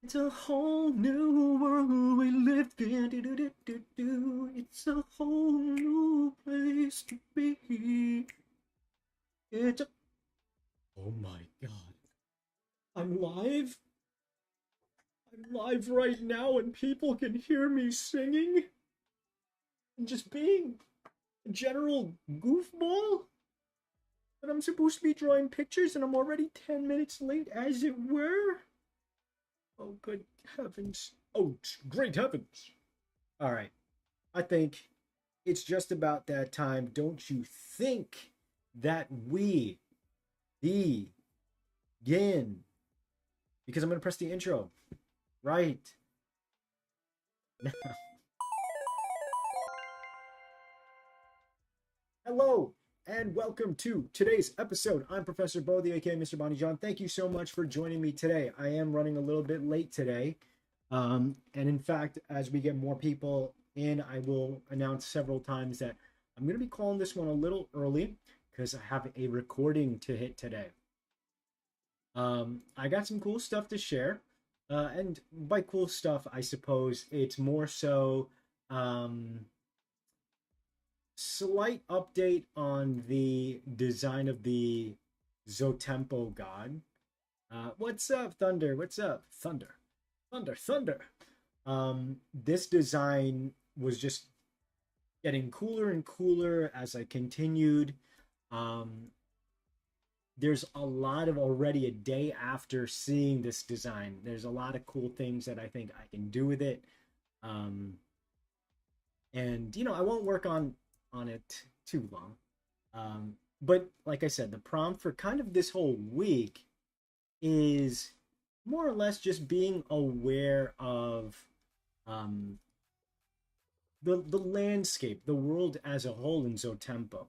It's a whole new world we live in. It's a whole new place to be. It's a. Oh my god. I'm live? I'm live right now and people can hear me singing and just being a general goofball? But I'm supposed to be drawing pictures and I'm already 10 minutes late, as it were? Oh, good heavens. Oh, great heavens. All right. I think it's just about that time. Don't you think that we begin? Because I'm going to press the intro right now. Hello and welcome to today's episode. I'm Professor Bodhi, aka Mr. Bonny John. Thank you so much for joining me today. I am running a little bit late today. And in fact, as we get more people in, I will announce several times that I'm going to be calling this one a little early because I have a recording to hit today. I got some cool stuff to share. And by cool stuff, I suppose it's more so slight update on the design of the XOTEMPO god. What's up, Thunder? What's up, Thunder? Thunder. This design was just getting cooler and cooler as I continued. There's a lot of already a day after seeing this design. There's a lot of cool things that I think I can do with it. And I won't work on it too long. But like I said, the prompt for kind of this whole week is more or less just being aware of the landscape, the world as a whole in XOTEMPO.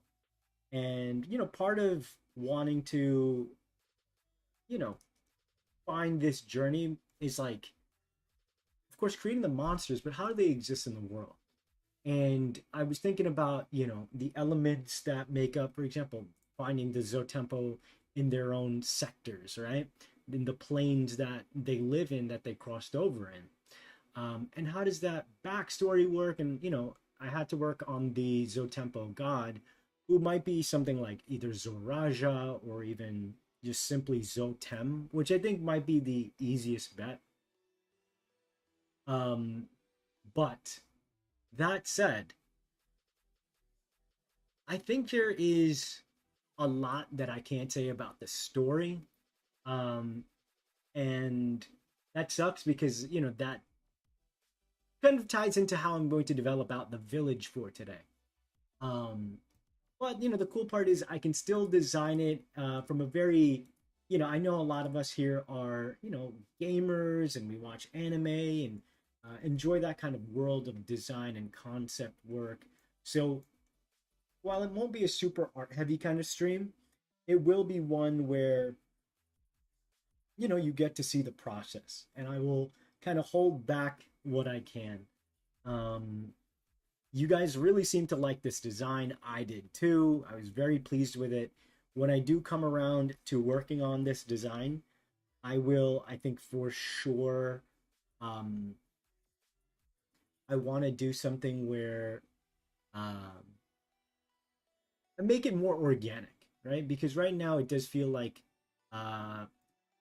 And part of wanting to find this journey is like, of course, creating the monsters, but how do they exist in the world? And I was thinking about the elements that make up, for example, finding the XOTEMPO in their own sectors, right, in the planes that they live in, that they crossed over in. And how does that backstory work? And I had to work on the XOTEMPO god, who might be something like either Zoraja or even just simply Zotem, which I think might be the easiest bet. But that said, I think there is a lot that I can't say about the story. Um, and that sucks because, that kind of ties into how I'm going to develop out the village for today. Um, but the cool part is I can still design it from a very, I know a lot of us here are gamers and we watch anime and enjoy that kind of world of design and concept work. So while it won't be a super art heavy kind of stream, it will be one where you get to see the process, and I will kind of hold back what I can. Um, you guys really seem to like this design. I did too. I was very pleased with it. When I do come around to working on this design, I think for sure, um, I want to do something where I make it more organic, right? Because right now it does feel like,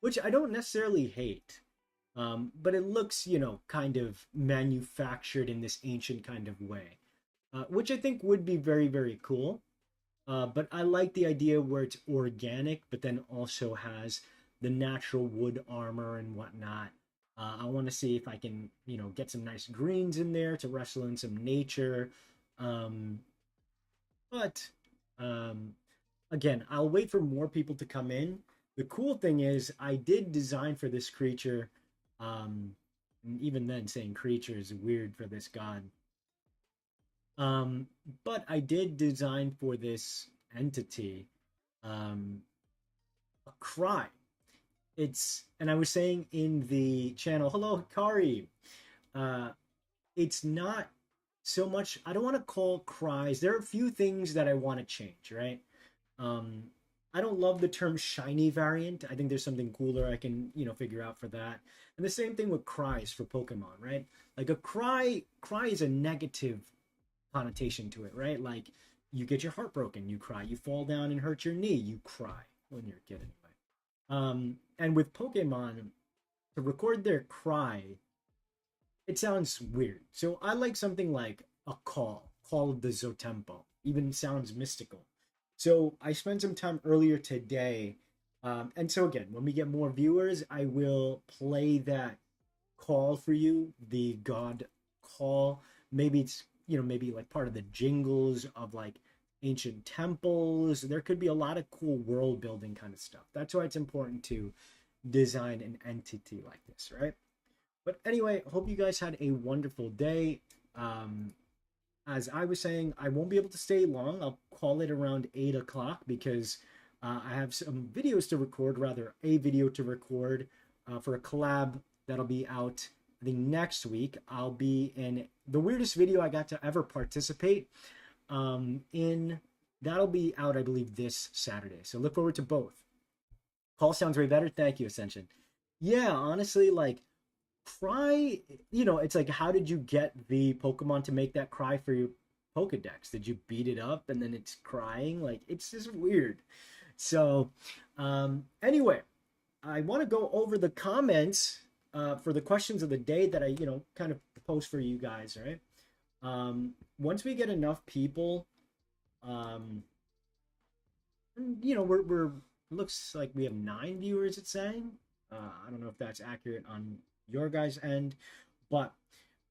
which I don't necessarily hate, but it looks, kind of manufactured in this ancient kind of way, which I think would be very, very cool. But I like the idea where it's organic, but then also has the natural wood armor and whatnot. I want to see if I can, get some nice greens in there to wrestle in some nature. Um, but um, again, I'll wait for more people to come in. The cool thing is, I did design for this creature. And even then, saying creature is weird for this god. Um, but I did design for this entity um, a cry. And I was saying in the channel, hello, Hikari. Uh, it's not so much, I don't want to call cries. There are a few things that I want to change, right? Um, I don't love the term shiny variant. I think there's something cooler I can, figure out for that. And the same thing with cries for Pokemon, right? Like a cry is a negative connotation to it, right? Like you get your heart broken, you cry. You fall down and hurt your knee, you cry when you're a kid anyway. And with Pokemon, to record their cry, it sounds weird. So I like something like a call of the XOTEMPO. Even sounds mystical. So I spent some time earlier today. And so again, when we get more viewers, I will play that call for you, the God call. Maybe it's, maybe like part of the jingles of like ancient temples. There could be a lot of cool world building kind of stuff. That's why it's important to design an entity like this, right? But anyway, hope you guys had a wonderful day. As I was saying, I won't be able to stay long. I'll call it around 8 o'clock because I have some videos to record, rather a video to record for a collab that'll be out, I think, next week. I'll be in the weirdest video I got to ever participate in. That'll be out, I believe, this Saturday. So look forward to both. Call sounds way better. Thank you, Ascension. Yeah, honestly, like, cry, it's like, how did you get the Pokemon to make that cry for your Pokedex? Did you beat it up and then it's crying? Like, it's just weird. So, anyway, I want to go over the comments for the questions of the day that I, kind of post for you guys, right? Once we get enough people, we're looks like we have 9 viewers, it's saying. I don't know if that's accurate on your guys' end, but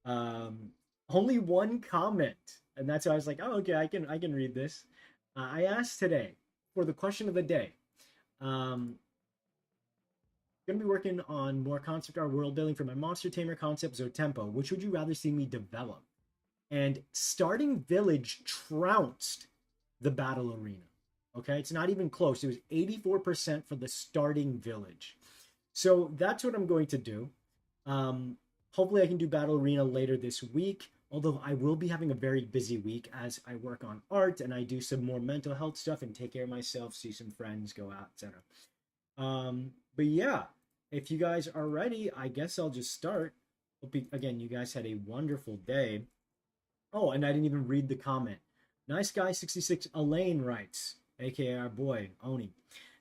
only one comment, and that's why I was like, oh, okay, I can read this. I asked today for the question of the day. Going to be working on more concept art world building for my monster tamer concept XOTEMPO. Which would you rather see me develop? And Starting Village trounced the Battle Arena. Okay, it's not even close. It was 84% for the Starting Village. So that's what I'm going to do. Hopefully I can do Battle Arena later this week, although I will be having a very busy week as I work on art and I do some more mental health stuff and take care of myself, see some friends, go out, etc. But yeah, if you guys are ready, I guess I'll just start. Hope again, you guys had a wonderful day. Oh, and I didn't even read the comment. Nice Guy 66 Elaine writes, aka our boy, Oni.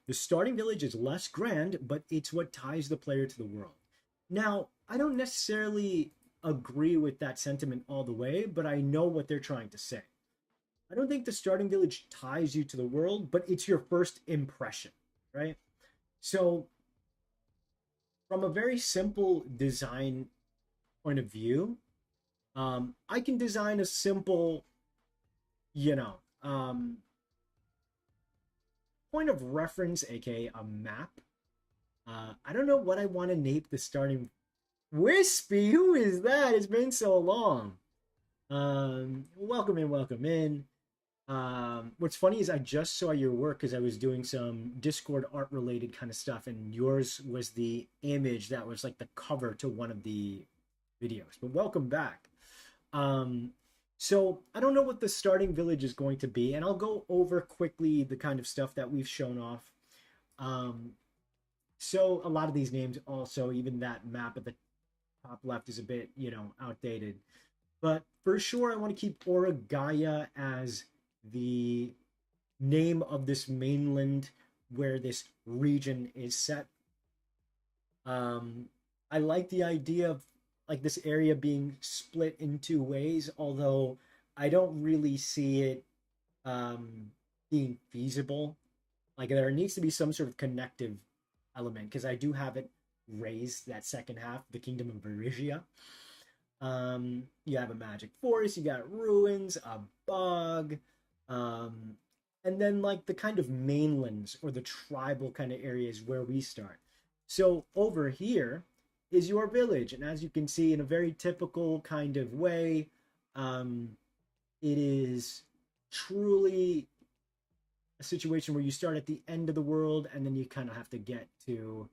The Starting Village is less grand, but it's what ties the player to the world. Now, I don't necessarily agree with that sentiment all the way, but I know what they're trying to say. I don't think the Starting Village ties you to the world, but it's your first impression, right? So, from a very simple design point of view, I can design a simple, point of reference, aka a map. I don't know what I want to name the starting. Wispy, who is that? It's been so long. Welcome in, welcome in. What's funny is I just saw your work because I was doing some Discord art related kind of stuff, and yours was the image that was like the cover to one of the videos. But welcome back. So I don't know what the Starting Village is going to be, and I'll go over quickly the kind of stuff that we've shown off. So a lot of these names also, even that map at the top left is a bit, outdated. But for sure, I want to keep Oragaya as the name of this mainland where this region is set. I like the idea of like this area being split in 2 ways, although I don't really see it being feasible. Like there needs to be some sort of connective element because I do have it raised that second half, the Kingdom of Virigia. You have a magic forest, you got ruins, a bog, and then like the kind of mainlands or the tribal kind of areas where we start. So over here is your village, and as you can see, in a very typical kind of way, it is truly a situation where you start at the end of the world and then you kind of have to get to,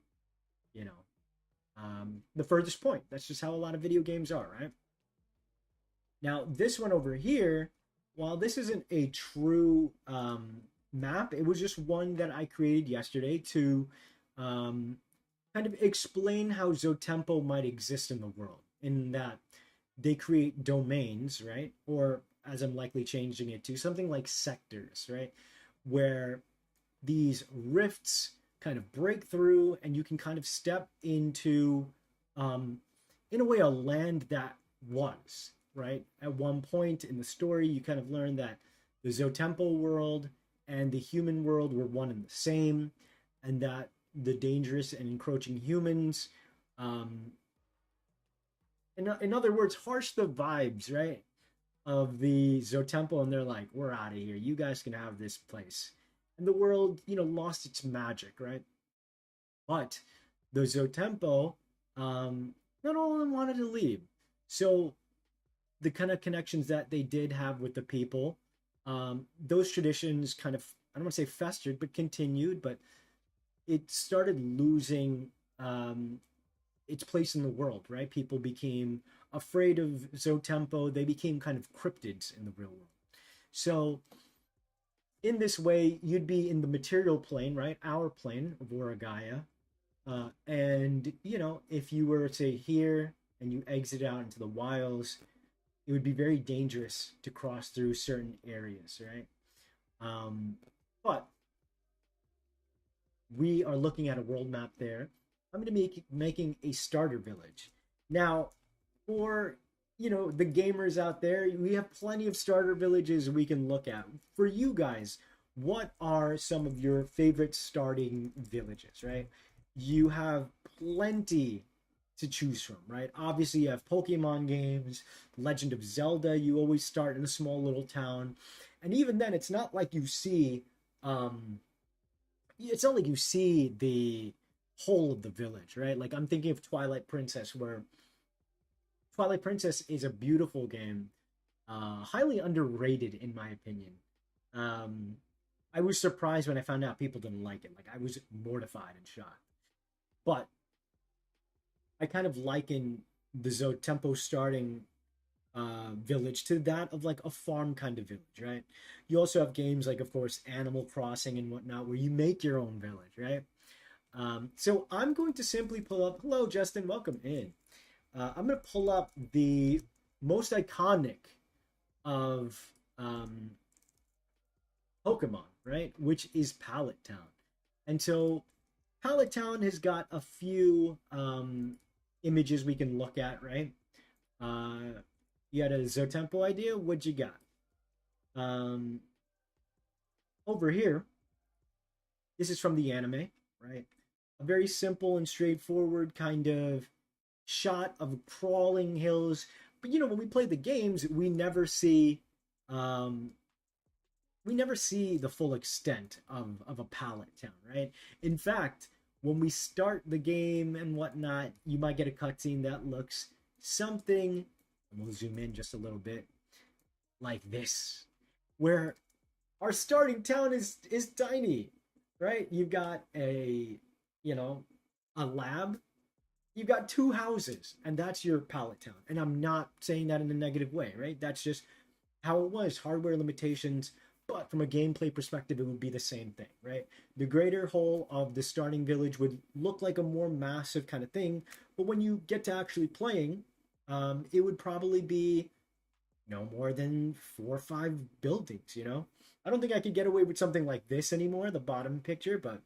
the furthest point. That's just how a lot of video games are, right? Now, this one over here, while this isn't a true map. It was just one that I created yesterday to um, kind of explain how Zotempo might exist in the world, in that they create domains, right? Or as I'm likely changing it to something like sectors, right? Where these rifts kind of break through and you can kind of step into, um, in a way, a land that was, right? At one point in the story, you kind of learn that the Zotempo world and the human world were one and the same, and that the dangerous and encroaching humans, um, in other words, harsh the vibes, right, of the Zotempo, and they're like, "We're out of here. You guys can have this place." And the world, lost its magic, right? But the Zotempo, um, not all of them wanted to leave. So the kind of connections that they did have with the people, those traditions kind of, I don't want to say festered, but continued, but it started losing its place in the world, right? People became afraid of Zotempo. They became kind of cryptids in the real world. So in this way, you'd be in the material plane, right? Our plane of Oragaya. And, if you were to here and you exit out into the wilds, it would be very dangerous to cross through certain areas, right? Um, but we are looking at a world map there. I'm going to be making a starter village. Now, for the gamers out there, we have plenty of starter villages we can look at. For you guys, what are some of your favorite starting villages, right? You have plenty to choose from, right? Obviously, you have Pokemon games, Legend of Zelda. You always start in a small little town, and even then, um, it's not like you see the whole of the village, right? Like I'm thinking of Twilight Princess, where Twilight Princess is a beautiful game, highly underrated in my opinion. Um, I was surprised when I found out people didn't like it. Like I was mortified and shocked. But I kind of liken the Zotempo starting village to that of like a farm kind of village, right? You also have games like, of course, Animal Crossing and whatnot, where you make your own village, right? So I'm going to simply pull up. Hello, Justin. Welcome in. I'm going to pull up the most iconic of Pokemon, right? Which is Pallet Town. And so Pallet Town has got a few images we can look at, right? Uh, you had a Zotempo idea? What you got? Um, Over here, this is from the anime, right? A very simple and straightforward kind of shot of crawling hills. But when we play the games, um, we never see the full extent of a pallet town, right? In fact, when we start the game and whatnot, you might get a cutscene that looks something, and we'll zoom in just a little bit, like this, where our starting town is tiny, right? You've got you know, a lab, you've got two houses, and that's your pallet town. And I'm not saying that in a negative way, right? That's just how it was, hardware limitations. But from a gameplay perspective, it would be the same thing, right? The greater whole of the starting village would look like a more massive kind of thing. But when you get to actually playing, it would probably be no more than 4 or 5 buildings. I don't think I could get away with something like this anymore, the bottom picture, but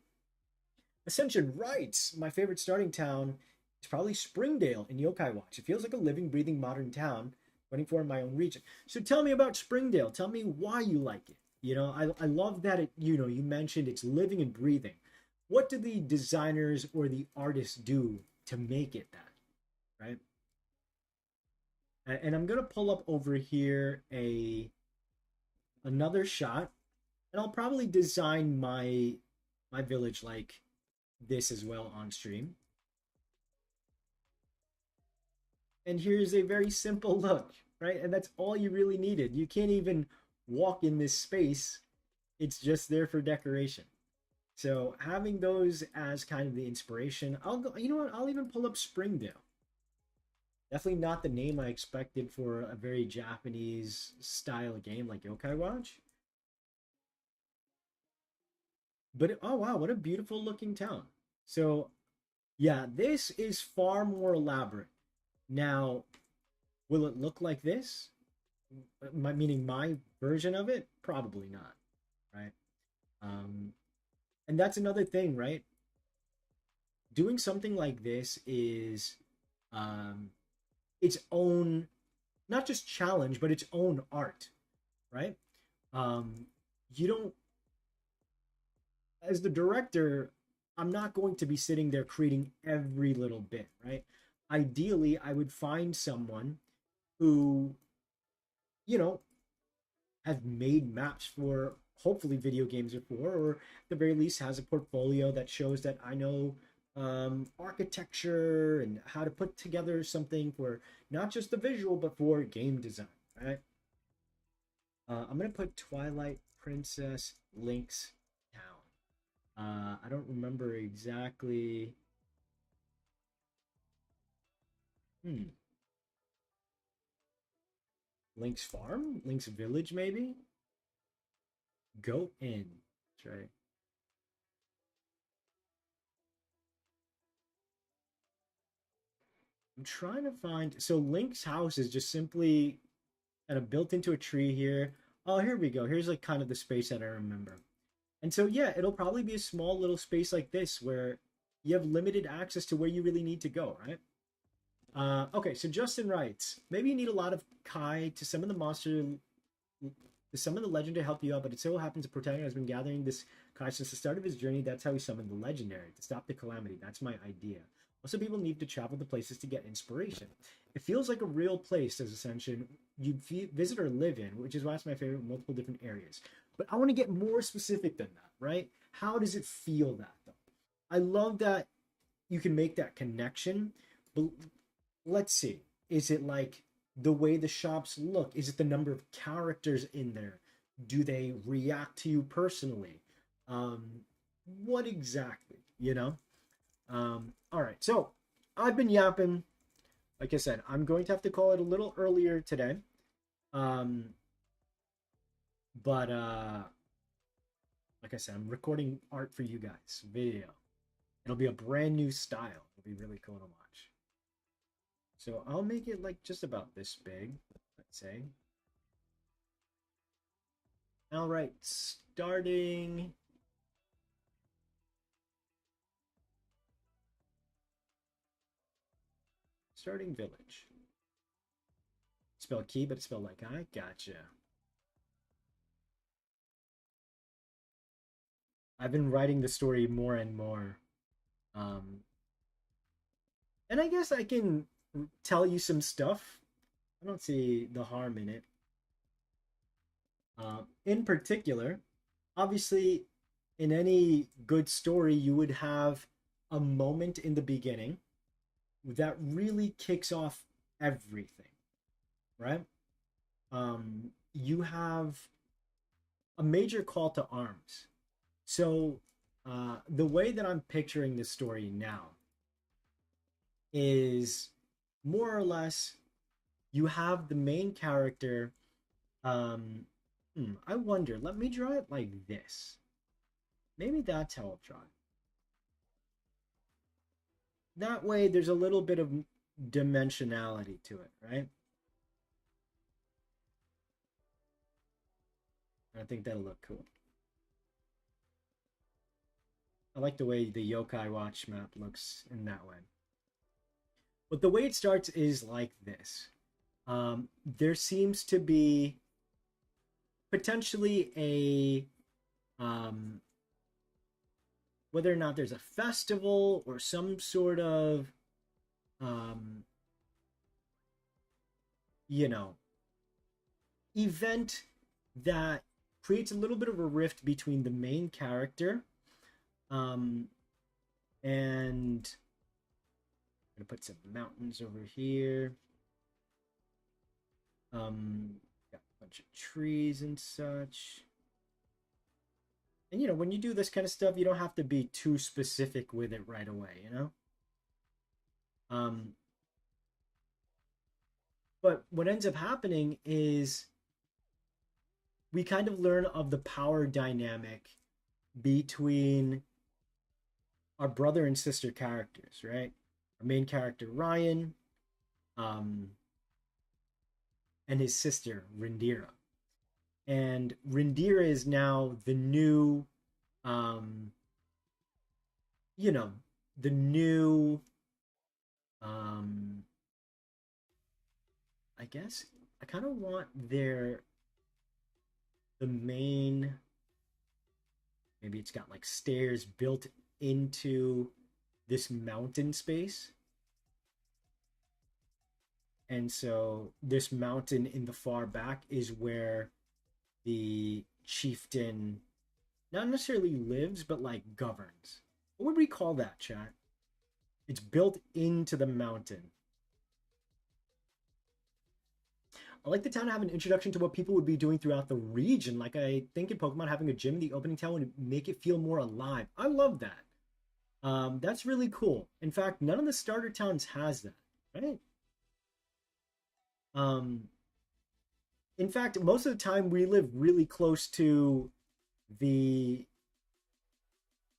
Ascension writes, my favorite starting town is probably Springdale in Yokai Watch. It feels like a living, breathing modern town, 24 in my own region. So tell me about Springdale. Tell me why you like it. I love that you mentioned it's living and breathing. What do the designers or the artists do to make it that, right? And I'm gonna pull up over here a another shot, and I'll probably design my village like this as well on stream. And here's a very simple look, right? And that's all you really needed. You can't even walk in this space. It's just there for decoration. So having those as kind of the inspiration, I'll go, you know what? I'll even pull up Springdale. Definitely not the name I expected for a very Japanese style game like Yokai Watch. But oh wow, what a beautiful looking town. So yeah, this is far more elaborate. Now, will it look like this? Meaning my version of it? Probably not, right? Um, and that's another thing, right? Doing something like this is um, its own, not just challenge, but its own art, right? Um, you don't, as the director, I'm not going to be sitting there creating every little bit, right? Ideally, I would find someone who, you know, have made maps for hopefully video games before, or at the very least has a portfolio that shows that I know architecture and how to put together something for not just the visual, but for game design, right? I'm gonna put Twilight Princess Link's Town. I don't remember exactly. Hmm. Link's Farm? Link's Village, maybe? Goat Inn. That's right. I'm trying to find. So Link's house is just simply kind of built into a tree here. Oh, here we go. Here's like kind of the space that I remember. And so, yeah, it'll probably be a small little space like this where you have limited access to where you really need to go, right? Okay, so Justin writes, maybe you need a lot of Kai to summon the monster, to summon the legend to help you out, but it so happens the protagonist has been gathering this Kai since the start of his journey. That's how he summoned the legendary, to stop the calamity. That's my idea. Also, people need to travel to places to get inspiration. It feels like a real place, as Ascension, you'd visit or live in, which is why it's my favorite in multiple different areas. But I want to get more specific than that, right? How does it feel that, though? I love that you can make that connection, but let's see. Is it like the way the shops look? Is it the number of characters in there? Do they react to you personally? Um, what exactly, you know? All right, so I've been yapping. Like I said, I'm going to have to call it a little earlier today. Um, but like I said, I'm recording art for you guys, video. It'll be a brand new style. It'll be really cool to watch. So I'll make it like just about this big, let's say. All right, starting village. Spell key, but it's spelled like I gotcha. I've been writing the story more and more. Um, and I guess I can tell you some stuff. I don't see the harm in it. In particular, obviously, in any good story, you would have a moment in the beginning that really kicks off everything, right? You have a major call to arms. So, the way that I'm picturing this story now is more or less you have the main character. Um, I wonder, let me draw it like this. Maybe that's how I'll draw it. That way, there's a little bit of dimensionality to it, right? I think that'll look cool. I like the way the Yokai Watch map looks in that way. But the way it starts is like this. There seems to be potentially whether or not there's a festival or some sort of um, you know event that creates a little bit of a rift between the main character um, and I'm gonna put some mountains over here. Got a bunch of trees and such. And when you do this kind of stuff, you don't have to be too specific with it right away. Um, but what ends up happening is we kind of learn of the power dynamic between our brother and sister characters, right? Our main character Ryan, um, and his sister Rindira. And Rindira is now the new, um, you know, the new, um, I guess I kind of want the main, maybe it's got like stairs built into this mountain space. And so this mountain in the far back is where the chieftain not necessarily lives, but like governs. What would we call that, chat? It's built into the mountain. I like the town to have an introduction to what people would be doing throughout the region. Like I think in Pokemon, having a gym in the opening town would make it feel more alive. I love that. That's really cool. In fact, none of the starter towns has that, right? Um, in fact, most of the time we live really close to the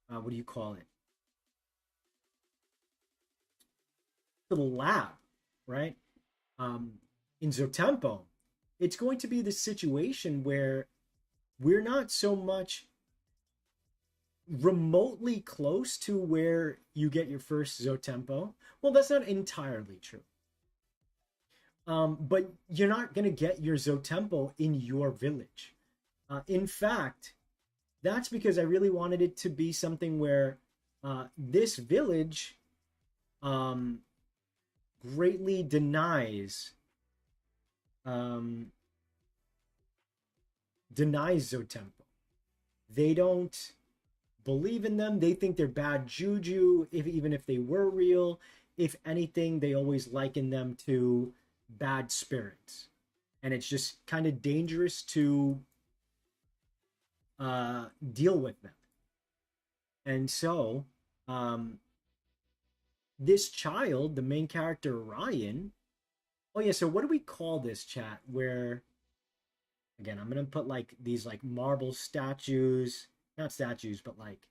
what do you call it? To the lab, right? Um, in XOTEMPO, it's going to be the situation where we're not so much remotely close to where you get your first XOTEMPO. Well, that's not entirely true. But you're not going to get your XOTEMPO in your village. In fact, that's because I really wanted it to be something where this village um, greatly um, denies XOTEMPO. They don't believe in them. They think they're bad juju, even if they were real. If anything, they always liken them to bad spirits. And it's just kind of dangerous to deal with them. And so, um, this child, the main character, Ryan, oh, yeah, so what do we call this, chat? Where, again, I'm going to put like these like marble statues, not statues, but like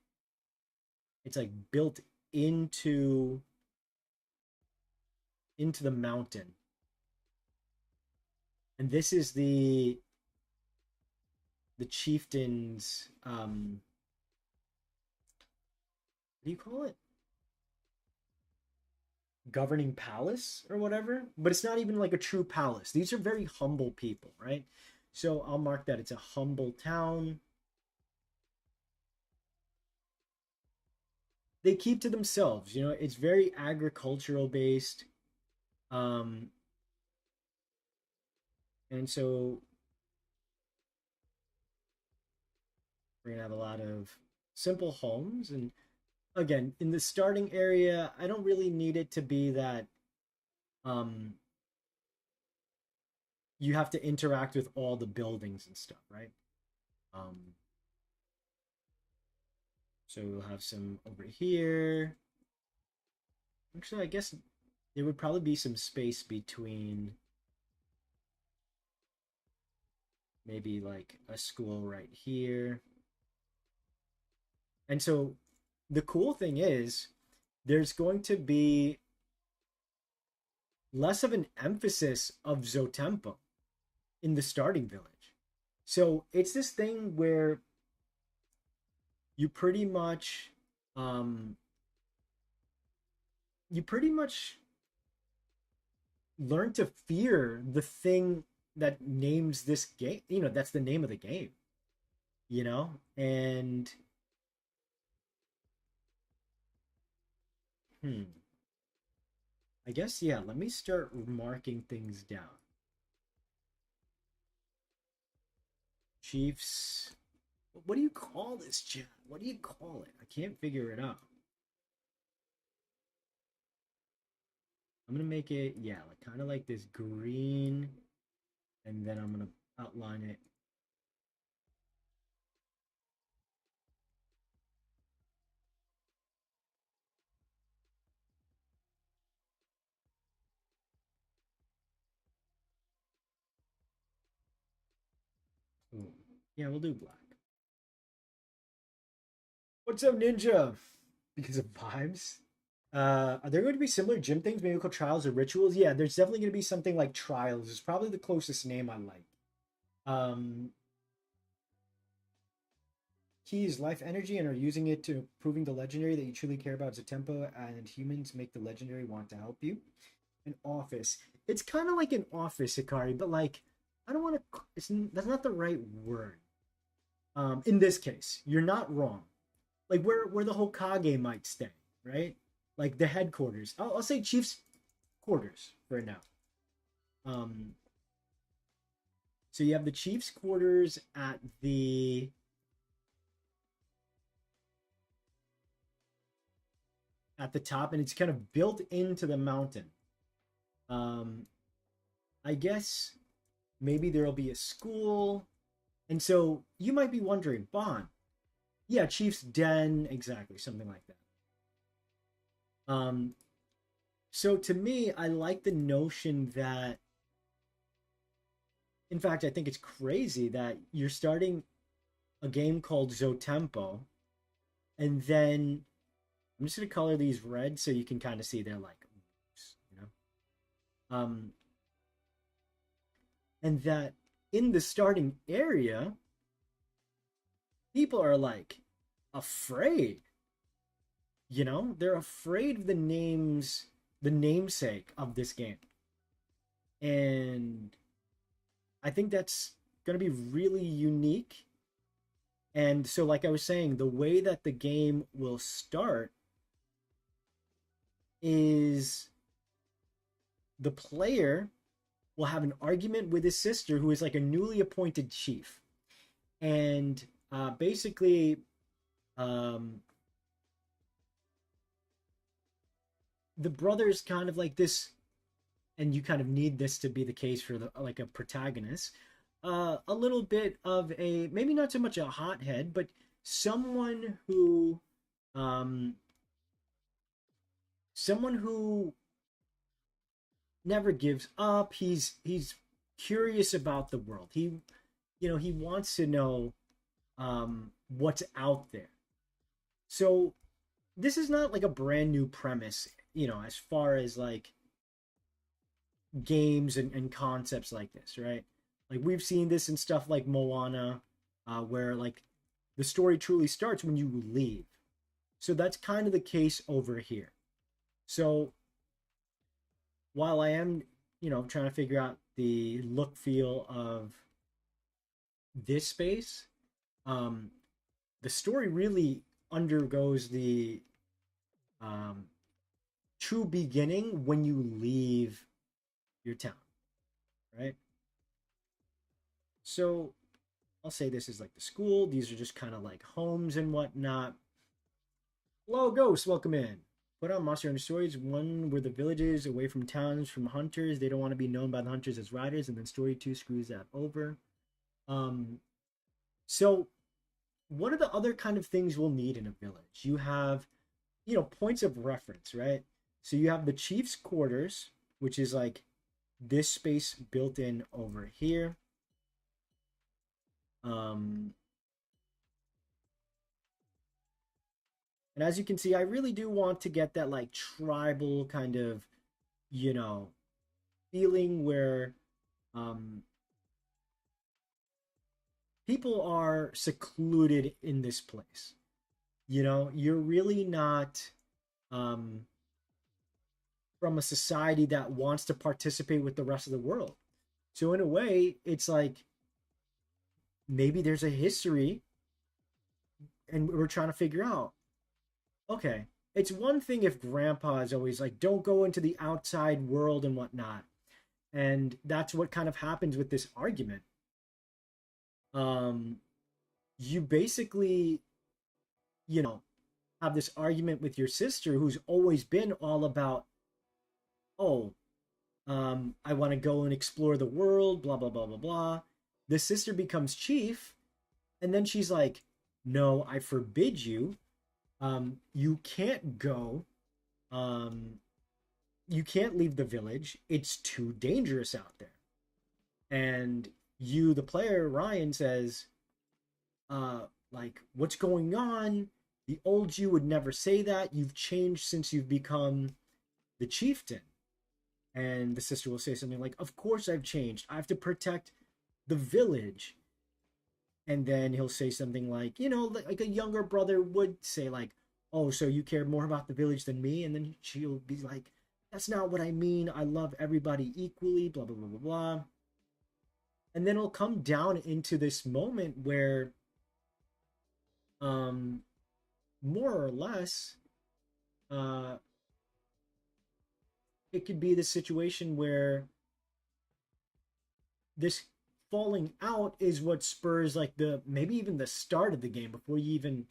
it's like built into the mountain. And this is the chieftain's what do you call it, governing palace or whatever, but it's not even like a true palace. These are very humble people, right? So I'll mark that it's a humble town. They keep to themselves, it's very agricultural based. um and so we're gonna have a lot of simple homes. And again, in the starting area, I don't really need it to be that um you have to interact with all the buildings and stuff, right? um so we'll have some over here. Actually, I guess there would probably be some space between maybe like a school right here. And so the cool thing is there's going to be less of an emphasis of XOTEMPO in the starting village. So it's this thing where you pretty much um you pretty much learn to fear the thing that names this game. That's the name of the game, and I guess, yeah, let me start marking things down. Chiefs. What do you call this, chat? What do you call it? I can't figure it out. I'm gonna make it, yeah, like kind of like this green, and then I'm gonna outline it. Ooh. Yeah, we'll do black. What's up, Ninja? Because of vibes. Are there going to be similar gym things, maybe called trials or rituals? Yeah, there's definitely going to be something like trials. It's probably the closest name I like. Um, Keys life energy and are using it to proving the legendary that you truly care about XOTEMPO and humans make the legendary want to help you. An office. It's kind of like an office, Ikari, but like I don't want to. It's that's not the right word. In this case, you're not wrong. Like where the Hokage might stay, right? Like the headquarters. I'll say Chief's quarters for now. Um, so you have the Chief's quarters at the top, and it's kind of built into the mountain. Um, I guess maybe there'll be a school, and so you might be wondering, Bond, yeah, Chief's Den, exactly, something like that. So to me, I like the notion that, in fact, I think it's crazy that you're starting a game called XOTEMPO, and then I'm just gonna color these red so you can kind of see they're like, you know, and that in the starting area, people are like afraid. They're afraid of the namesake of this game, and I think that's gonna be really unique. And so, like I was saying, the way that the game will start is the player will have an argument with his sister, who is like a newly appointed chief. And basically, um, the brother's kind of like this, and you kind of need this to be the case for like a protagonist. A little bit of a maybe not so much a hothead, but someone who, um, someone who never gives up. He's curious about the world. He wants to know what's out there. So this is not like a brand new premise, as far as like games and concepts like this, right? Like we've seen this in stuff like Moana, where like the story truly starts when you leave. So that's kind of the case over here. So while I am, trying to figure out the look feel of this space, um, the story really undergoes the um, true beginning when you leave your town, right? So I'll say this is like the school. These are just kind of like homes and whatnot. Hello, ghosts, welcome in. Put on Monster Hunter Stories, one where the villages away from towns from hunters. They don't want to be known by the hunters as riders, and then story 2 screws that over. Um, so what are the other kind of things we'll need in a village? You have, points of reference, right? So you have the chief's quarters, which is like this space built in over here. Um, and as you can see, I really do want to get that like tribal kind of, you know, feeling where um, people are secluded in this place. You're really not um, from a society that wants to participate with the rest of the world. So in a way, it's like maybe there's a history, and we're trying to figure out. Okay, it's one thing if Grandpa is always like, "Don't go into the outside world and whatnot," and that's what kind of happens with this argument. Um, you basically, you know, have this argument with your sister who's always been all about, oh, I want to go and explore the world, blah, blah, blah, blah, blah. The sister becomes chief, and then she's like, no, I forbid you. You can't go. Um, you can't leave the village. It's too dangerous out there. And the player, Ryan, says, like, what's going on? The old you would never say that. You've changed since you've become the chieftain. And the sister will say something like, of course I've changed. I have to protect the village. And then he'll say something like, like a younger brother would say, like, oh, so you care more about the village than me? And then she'll be like, that's not what I mean. I love everybody equally, blah, blah, blah, blah, blah. And then it'll come down into this moment where, um, more or less, uh, it could be the situation where this falling out is what spurs like the maybe even the start of the game before you even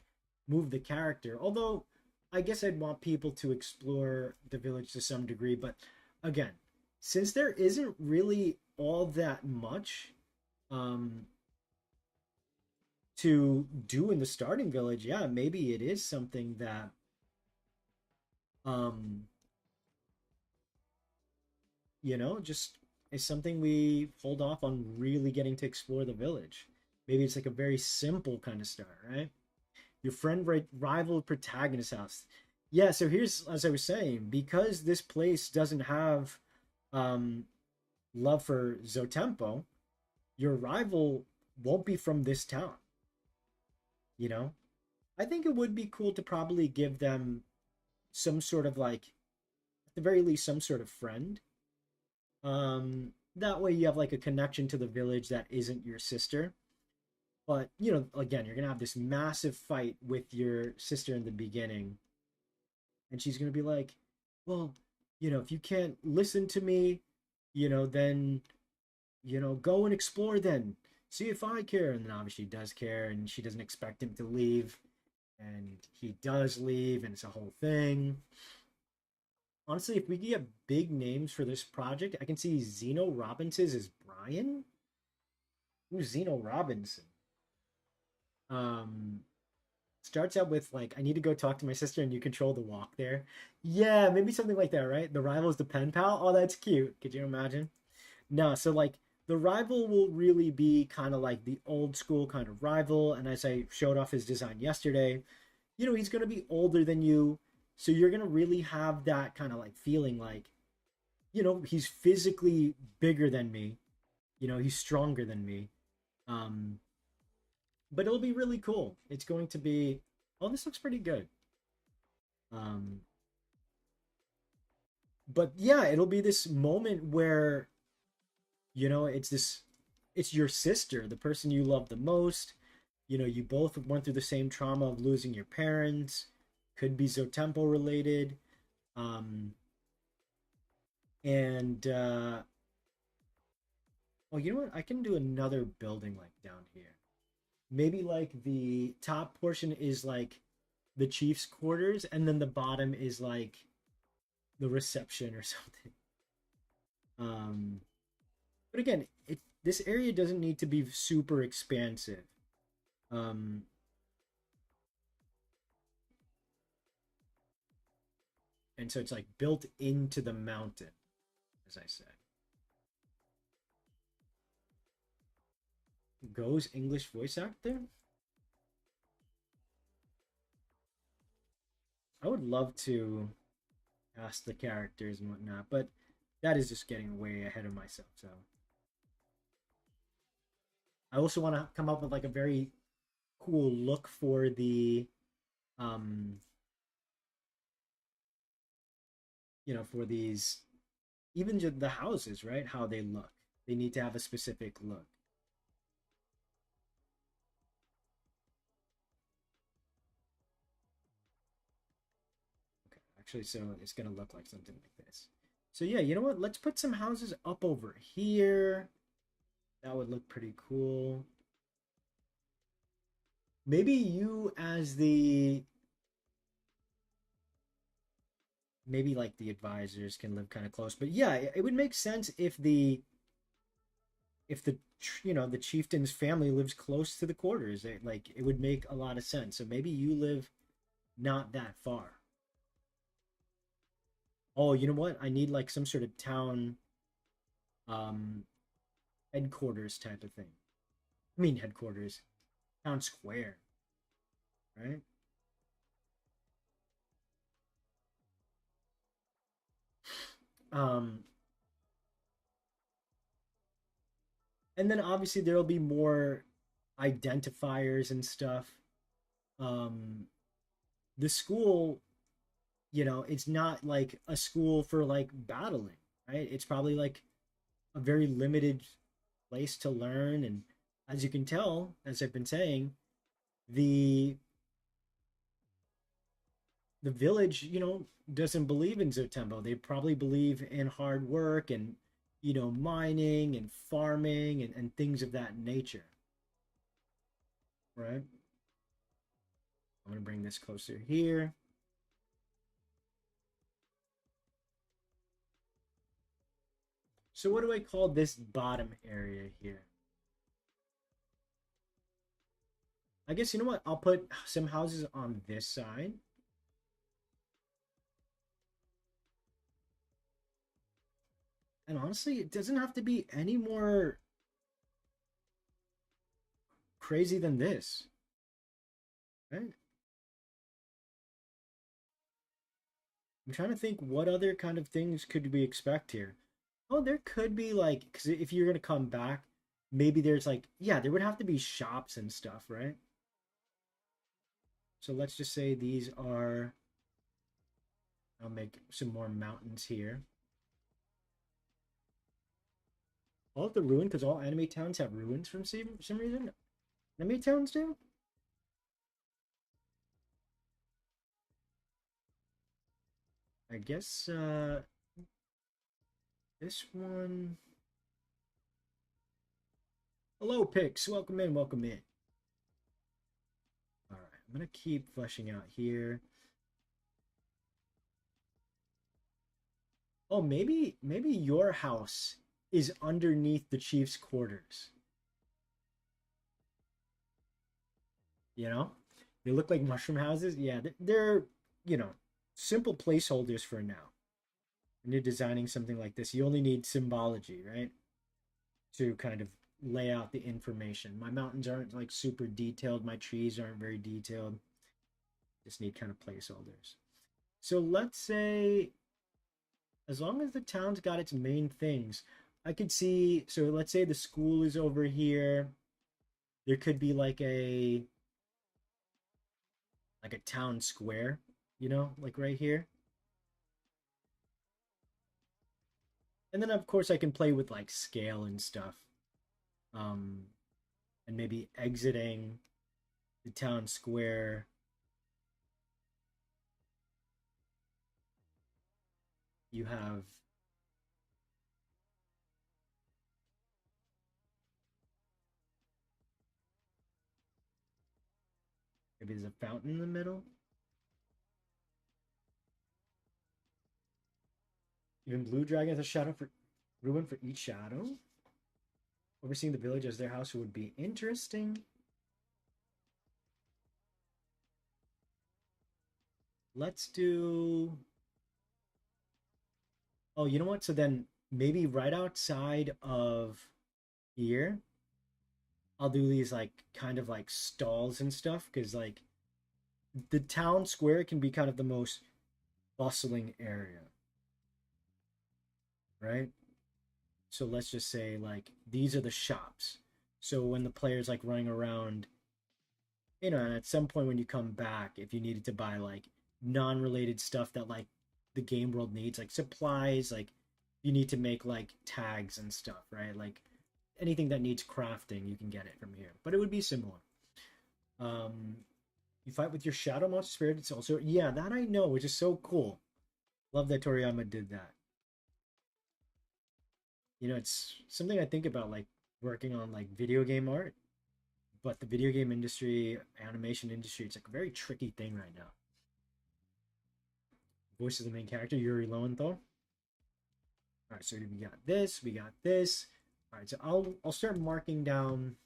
move the character. Although I guess I'd want people to explore the village to some degree, but again, since there isn't really all that much um to do in the starting village, yeah, maybe it is something that um just is something we hold off on really getting to explore the village. Maybe it's like a very simple kind of start, right? Your friend rival protagonist house. Yeah, so here's as I was saying, because this place doesn't have um love for XOTEMPO, your rival won't be from this town, you know? I think it would be cool to probably give them some sort of like at the very least some sort of friend. That way you have like a connection to the village that isn't your sister. But, again, you're gonna have this massive fight with your sister in the beginning, and she's gonna be like, well, if you can't listen to me, then, go and explore then. See if I care. And then obviously he does care, and she doesn't expect him to leave. And he does leave, and it's a whole thing. Honestly, if we could get big names for this project, I can see Zeno Robinson's as Brian. Who's Zeno Robinson? Um, Starts out with like, I need to go talk to my sister, and you control the walk there. Yeah, maybe something like that, right? The rival's the pen pal. Oh, that's cute. Could you imagine? No, so like the rival will really be kind of like the old school kind of rival. And as I showed off his design yesterday, he's gonna be older than you, so you're gonna really have that kind of like feeling like, he's physically bigger than me. He's stronger than me. Um, but it'll be really cool. It's going to be. Oh, this looks pretty good. Um, but yeah, it'll be this moment where it's your sister, the person you love the most. You both went through the same trauma of losing your parents. Could be XOTEMPO related. Um, and oh, you know what? I can do another building like down here. Maybe like the top portion is like the chief's quarters, and then the bottom is like the reception or something. Um, but again, this area doesn't need to be super expansive. Um, and so it's like built into the mountain, as I said. Goes English voice actor? I would love to ask the characters and whatnot, but that is just getting way ahead of myself. So I also want to come up with like a very cool look for the um for these even just the houses, right? How they look. They need to have a specific look. Okay, actually, so it's gonna look like something like this. So yeah, you know what? Let's put some houses up over here. That would look pretty cool. Maybe you as the maybe like the advisors can live kind of close. But yeah, it would make sense if the the chieftain's family lives close to the quarters. Like it would make a lot of sense. So maybe you live not that far. Oh, you know what? I need like some sort of town um headquarters type of thing. I mean headquarters, town square, right? Um, and then obviously there'll be more identifiers and stuff. Um, the school, it's not like a school for like battling, right? It's probably like a very limited place to learn. And as you can tell, as I've been saying, the the village, doesn't believe in XOTEMPO. They probably believe in hard work and, mining and farming and things of that nature, right? I'm going to bring this closer here. So what do I call this bottom area here? I guess, you know what? I'll put some houses on this side. And honestly, it doesn't have to be any more crazy than this, right? I'm trying to think what other kind of things could we expect here. Oh, there could be like, because if you're gonna come back, maybe there's like, yeah, there would have to be shops and stuff, right? So let's just say these are. I'll make some more mountains here. All of the ruin, because all anime towns have ruins from some reason. Anime towns do. I guess this one. Hello, Pix. Welcome in. Welcome in. All right, I'm gonna keep fleshing out here. Oh, maybe your house is underneath the chief's quarters. You know, they look like mushroom houses. Yeah, they're you know simple placeholders for now. When you're designing something like this, you only need symbology, right, to kind of lay out the information. My mountains aren't like super detailed. My trees aren't very detailed. Just need kind of placeholders. So let's say as long as the town's got its main things, I could see. So let's say the school is over here. There could be like a town square, like right here. And then of course I can play with like scale and stuff. Um, and maybe exiting the town square. You have maybe there's a fountain in the middle. Even blue dragon has a shadow for ruin for each shadow. Overseeing the village as their house would be interesting. Let's do. Oh, you know what? So then maybe right outside of here, I'll do these like kind of like stalls and stuff because like the town square can be kind of the most bustling area, right? So let's just say like these are the shops. So when the player's like running around, and at some point when you come back, if you needed to buy like non-related stuff that like the game world needs, like supplies, like you need to make like tags and stuff, right? Like anything that needs crafting, you can get it from here. But it would be similar. Um, you fight with your shadow monster spirit. It's also that I know, which is so cool. Love that Toriyama did that. It's something I think about like working on like video game art, but the video game industry, animation industry, it's like a very tricky thing right now. Voice of the main character, Yuri Lowenthal. All right, so we got this, we got this. All right, so I'll start marking down.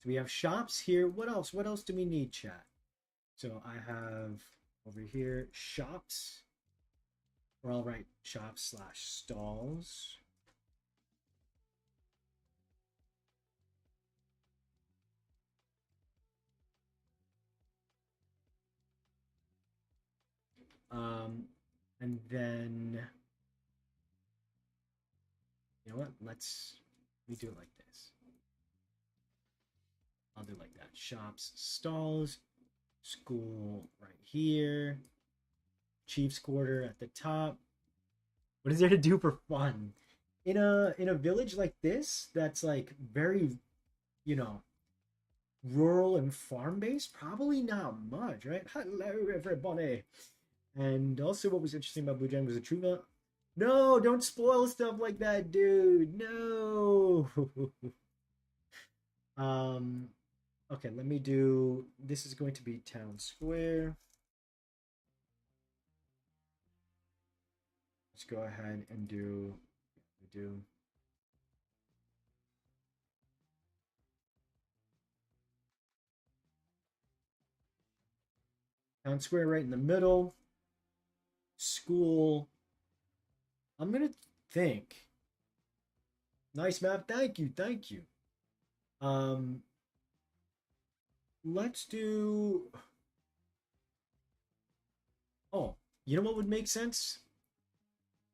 So we have shops here. What else? What else do we need, chat? So I have over here shops. Or I'll write shops/stalls. Um, and then know what? We do it like this. I'll do like that. Shops, stalls, school right here. Chief's quarter at the top. What is there to do for fun? In a village like this, that's like very, you know, rural and farm based, probably not much, right? Hello, everybody. And also, what was interesting about Blue Gen was the true. No, don't spoil stuff like that, dude. No. um. Okay, let me do. This is going to be town square. Let's go ahead and do town square right in the middle. School. I'm gonna think. Nice map. Thank you. Thank you. Um, let's do. Oh, you know what would make sense?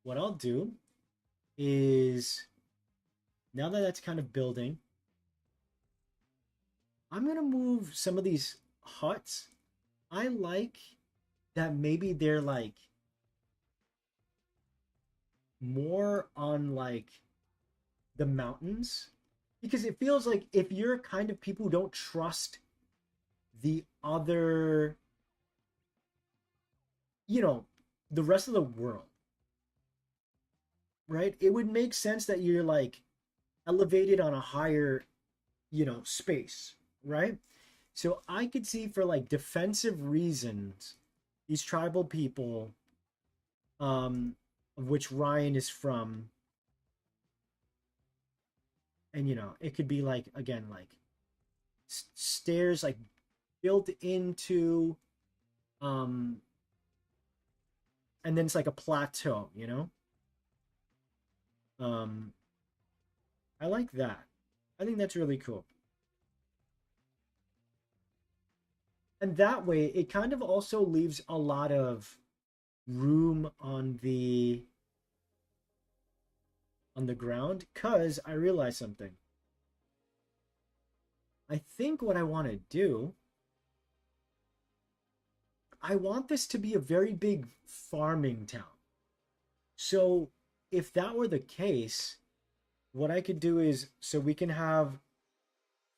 What I'll do is now that that's kind of building, I'm gonna move some of these huts. I like that maybe they're like more on like the mountains because it feels like if you're kind of people who don't trust the other, you know, the rest of the world, right? It would make sense that you're like elevated on a higher, space, right? So I could see for like defensive reasons, these tribal people, of which Ryan is from, and it could be like again like stairs like built into, um, and then it's like a plateau. Um, I like that. I think that's really cool. And that way, it kind of also leaves a lot of room on the ground because I realized something. I think what I want to do, I want this to be a very big farming town. So if that were the case, what I could do is so we can have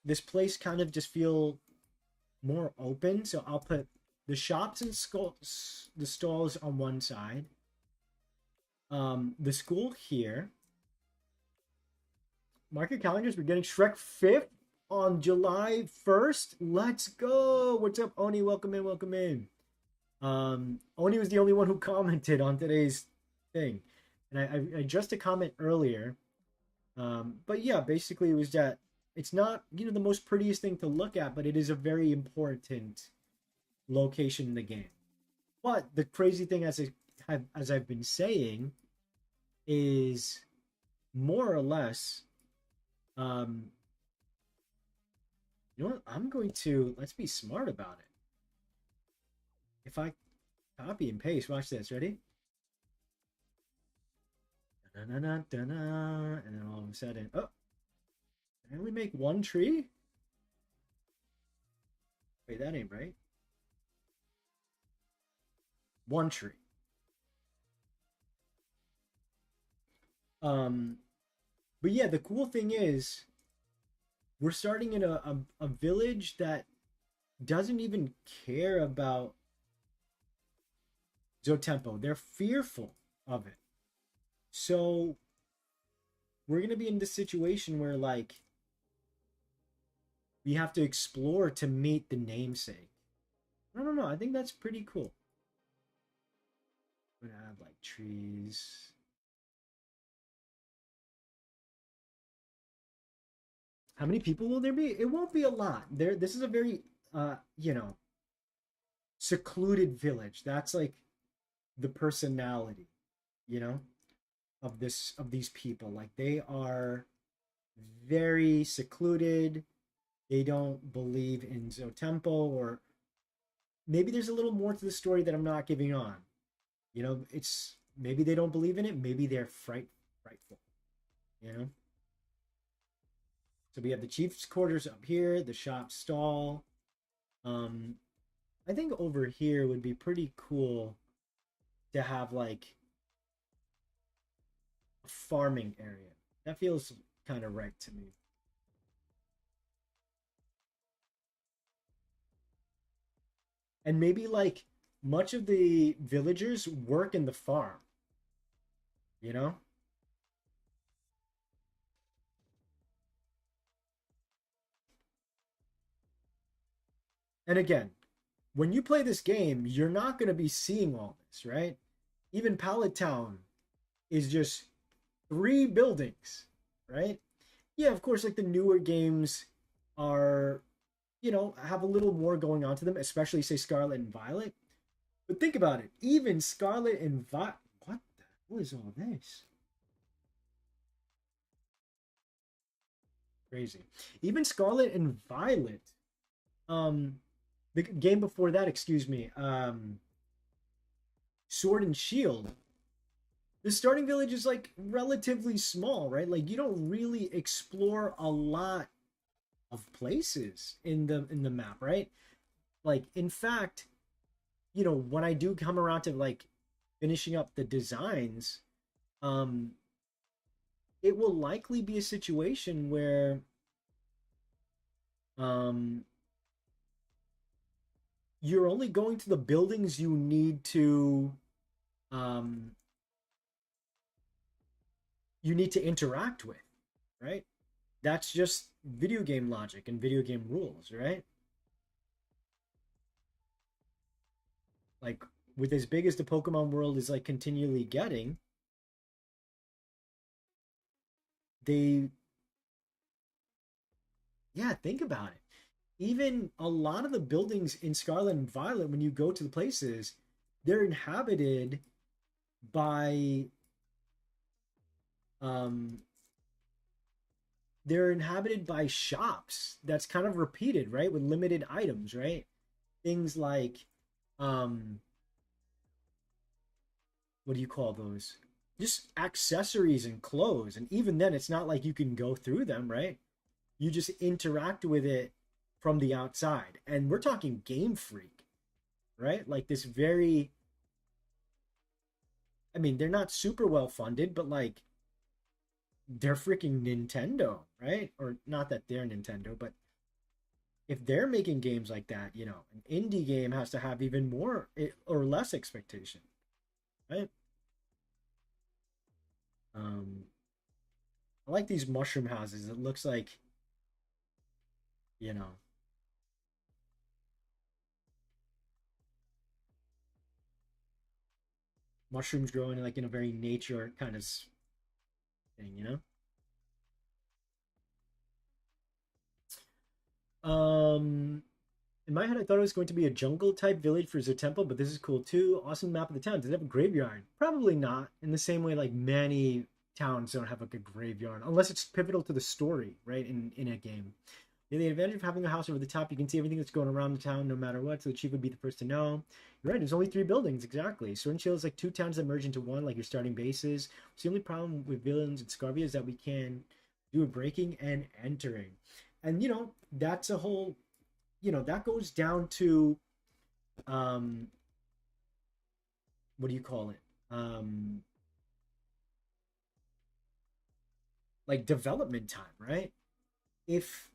this place kind of just feel more open. So I'll put the shops and the stalls on one side, the school here. Mark your calendars. We're getting Shrek 5th on July 1st. Let's go. What's up, Oni? Welcome in. Welcome in. Oni was the only one who commented on today's thing. And I addressed a comment earlier. But yeah, basically it was that it's not, the most prettiest thing to look at, but it is a very important location in the game. But the crazy thing, as I've been saying, is more or less, um, you know what? I'm going to let's be smart about it. If I copy and paste, watch this. Ready? Da-na-na, da-na, and then all of a sudden, oh, can I only make one tree? Wait, that ain't right. One tree. Um, but yeah, the cool thing is we're starting in a village that doesn't even care about XOTEMPO. They're fearful of it. So we're gonna be in this situation where like we have to explore to meet the namesake. I don't know. I think that's pretty cool. We're gonna have like trees. How many people will there be? It won't be a lot. This is a very secluded village. That's like the personality, you know, of these people. Like they are very secluded. They don't believe in XOTEMPO, or maybe there's a little more to the story that I'm not giving on. It's maybe they don't believe in it, maybe they're frightful. you know. So we have the chief's quarters up here, the shop stall. Um, I think over here would be pretty cool to have like a farming area. That feels kind of right to me. And maybe like much of the villagers work in the farm, you know? And again, when you play this game, you're not going to be seeing all this, right? Even Pallet Town is just three buildings, right? Yeah, of course, like the newer games are, have a little more going on to them, especially say Scarlet and Violet. But think about it. Even Scarlet and Violet. What the hell is all this? Crazy. Even Scarlet and Violet. Um, the game before that, excuse me. Sword and Shield. The starting village is like relatively small, right? Like you don't really explore a lot of places in the map, right? Like in fact, when I do come around to like finishing up the designs, um, it will likely be a situation where um you're only going to the buildings um you need to interact with, right? That's just video game logic and video game rules, right? Like with as big as the Pokemon world is like continually getting, they yeah, think about it. Even a lot of the buildings in Scarlet and Violet, when you go to the places, they're inhabited by um they're inhabited by shops that's kind of repeated, right? With limited items, right? Things like um what do you call those? Just accessories and clothes. And even then it's not like you can go through them, right? You just interact with it from the outside. And we're talking Game Freak, right? Like this very I mean, they're not super well funded, but like they're freaking Nintendo, right? Or not that they're Nintendo, but if they're making games like that, an indie game has to have even more or less expectation, right? Um, I like these mushroom houses. It looks like, you know, mushrooms growing like in a very nature kind of thing. In my head, I thought it was going to be a jungle type village for XOTEMPO, but this is cool too. Awesome map of the town. Does it have a graveyard? Probably not. In the same way, like many towns don't have like a graveyard, unless it's pivotal to the story, right? In a game. Yeah, the advantage of having a house over the top, you can see everything that's going around the town no matter what, so the chief would be the first to know. You're right, there's only three buildings, exactly. Sword and Shield is like two towns that merge into one, like your starting bases. So the only problem with villains and Scarvia is that we can do a breaking and entering. And that's a whole that goes down to um what do you call it? Like development time, right? If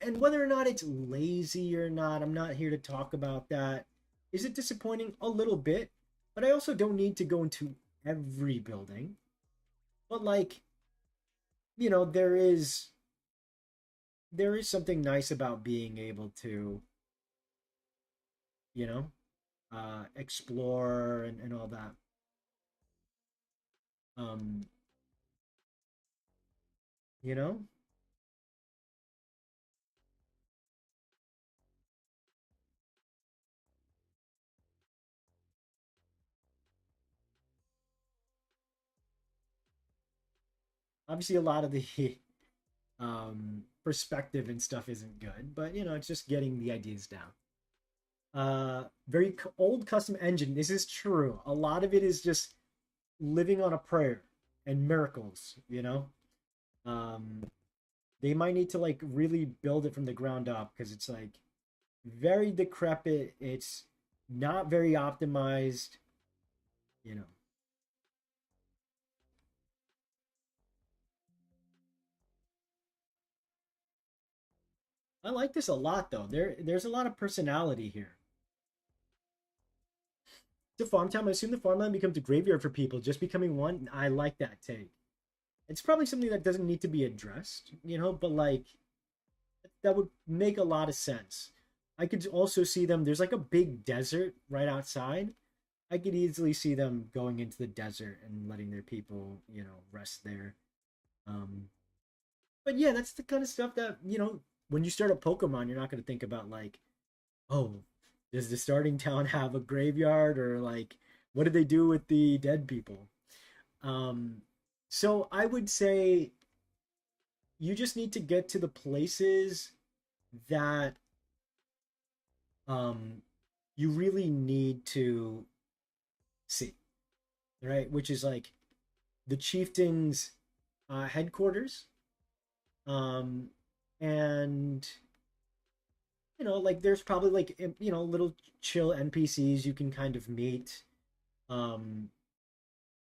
and whether or not it's lazy or not, I'm not here to talk about that. Is it disappointing? A little bit, but I also don't need to go into every building. But like, there is something nice about being able to, you know, explore and all that. Um, you know, obviously a lot of the perspective and stuff isn't good, but it's just getting the ideas down. Very old custom engine. This is true. A lot of it is just living on a prayer and miracles. Um, they might need to like really build it from the ground up because it's like very decrepit. It's not very optimized. You know, I like this a lot though. There's a lot of personality here. The farm town. I assume the farmland becomes a graveyard for people, just becoming one. I like that take. It's probably something that doesn't need to be addressed, but like that would make a lot of sense. I could also see them. There's like a big desert right outside. I could easily see them going into the desert and letting their people, rest there. Um, but yeah, that's the kind of stuff that when you start a Pokemon, you're not going to think about like, oh, does the starting town have a graveyard or like what do they do with the dead people? Um, so I would say you just need to get to the places that um you really need to see, right? Which is like the chieftain's headquarters, um, and like there's probably like little chill NPCs you can kind of meet. Um,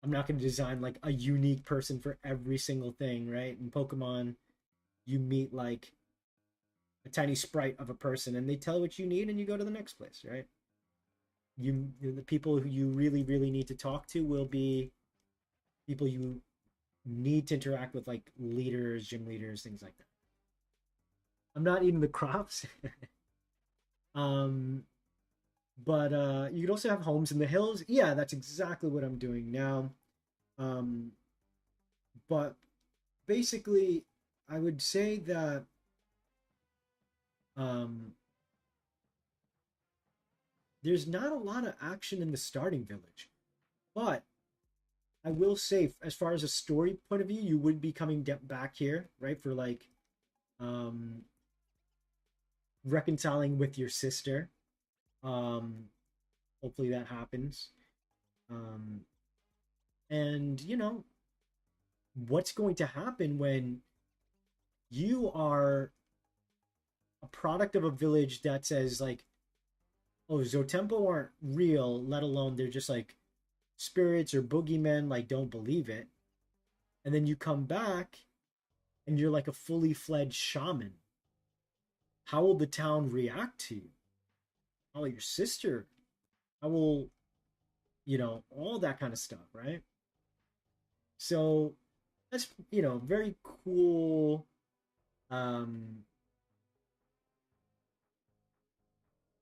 I'm not going to design like a unique person for every single thing, right? In Pokemon, you meet like a tiny sprite of a person, and they tell what you need, and you go to the next place, right? The people who you really really need to talk to will be people you need to interact with, like leaders, gym leaders, things like that. I'm not eating the crops. um but you could also have homes in the hills. Yeah, that's exactly what I'm doing now. um but basically I would say that um there's not a lot of action in the starting village, but I will say, as far as a story point of view, you would be coming back here, right, for like um reconciling with your sister. um Hopefully that happens. um and what's going to happen when you are a product of a village that says like, oh, Zotempo aren't real, let alone they're just like spirits or boogeymen, like don't believe it. And then you come back and you're like a fully fledged shaman. How will the town react to you? How will your sister? How will, all that kind of stuff, right? So that's, very cool um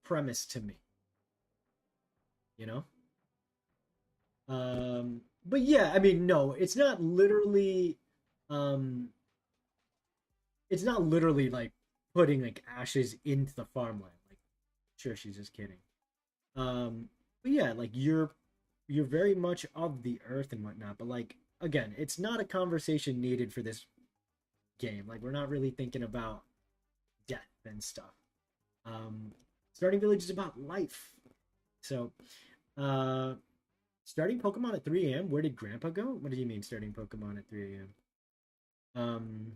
premise to me, you know? But yeah, I mean, no, um, it's not literally like putting like ashes into the farmland. Like, sure, she's just kidding. But yeah, like you're very much of the earth and whatnot. But like again, it's not a conversation needed for this game. Like we're not really thinking about death and stuff. Um, Starting village is about life. So, uh, starting Pokemon at 3 a.m. Where did Grandpa go? What do you mean starting Pokemon at 3 a.m.? Um,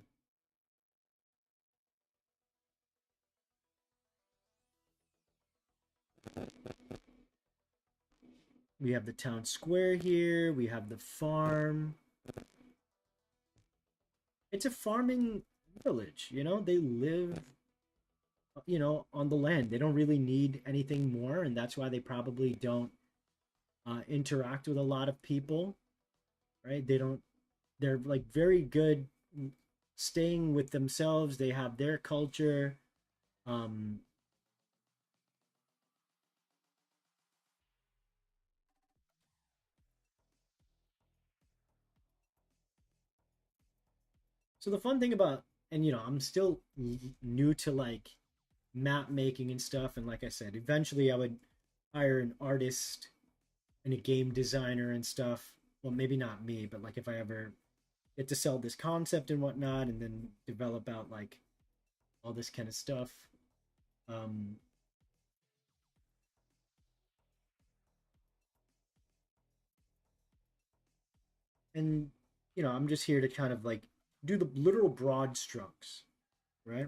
we have the town square here. We have the farm. It's a farming village. They live, on the land. They don't really need anything more, and that's why they probably don't interact with a lot of people, right? They don't. They're like very good staying with themselves. They have their culture. Um, so the fun thing about, and I'm still new to like map making and stuff, and like I said, eventually I would hire an artist and a game designer and stuff. Well, maybe not me, but like if I ever get to sell this concept and whatnot, and then develop out like all this kind of stuff. Um, and I'm just here to kind of like do the literal broad strokes, right?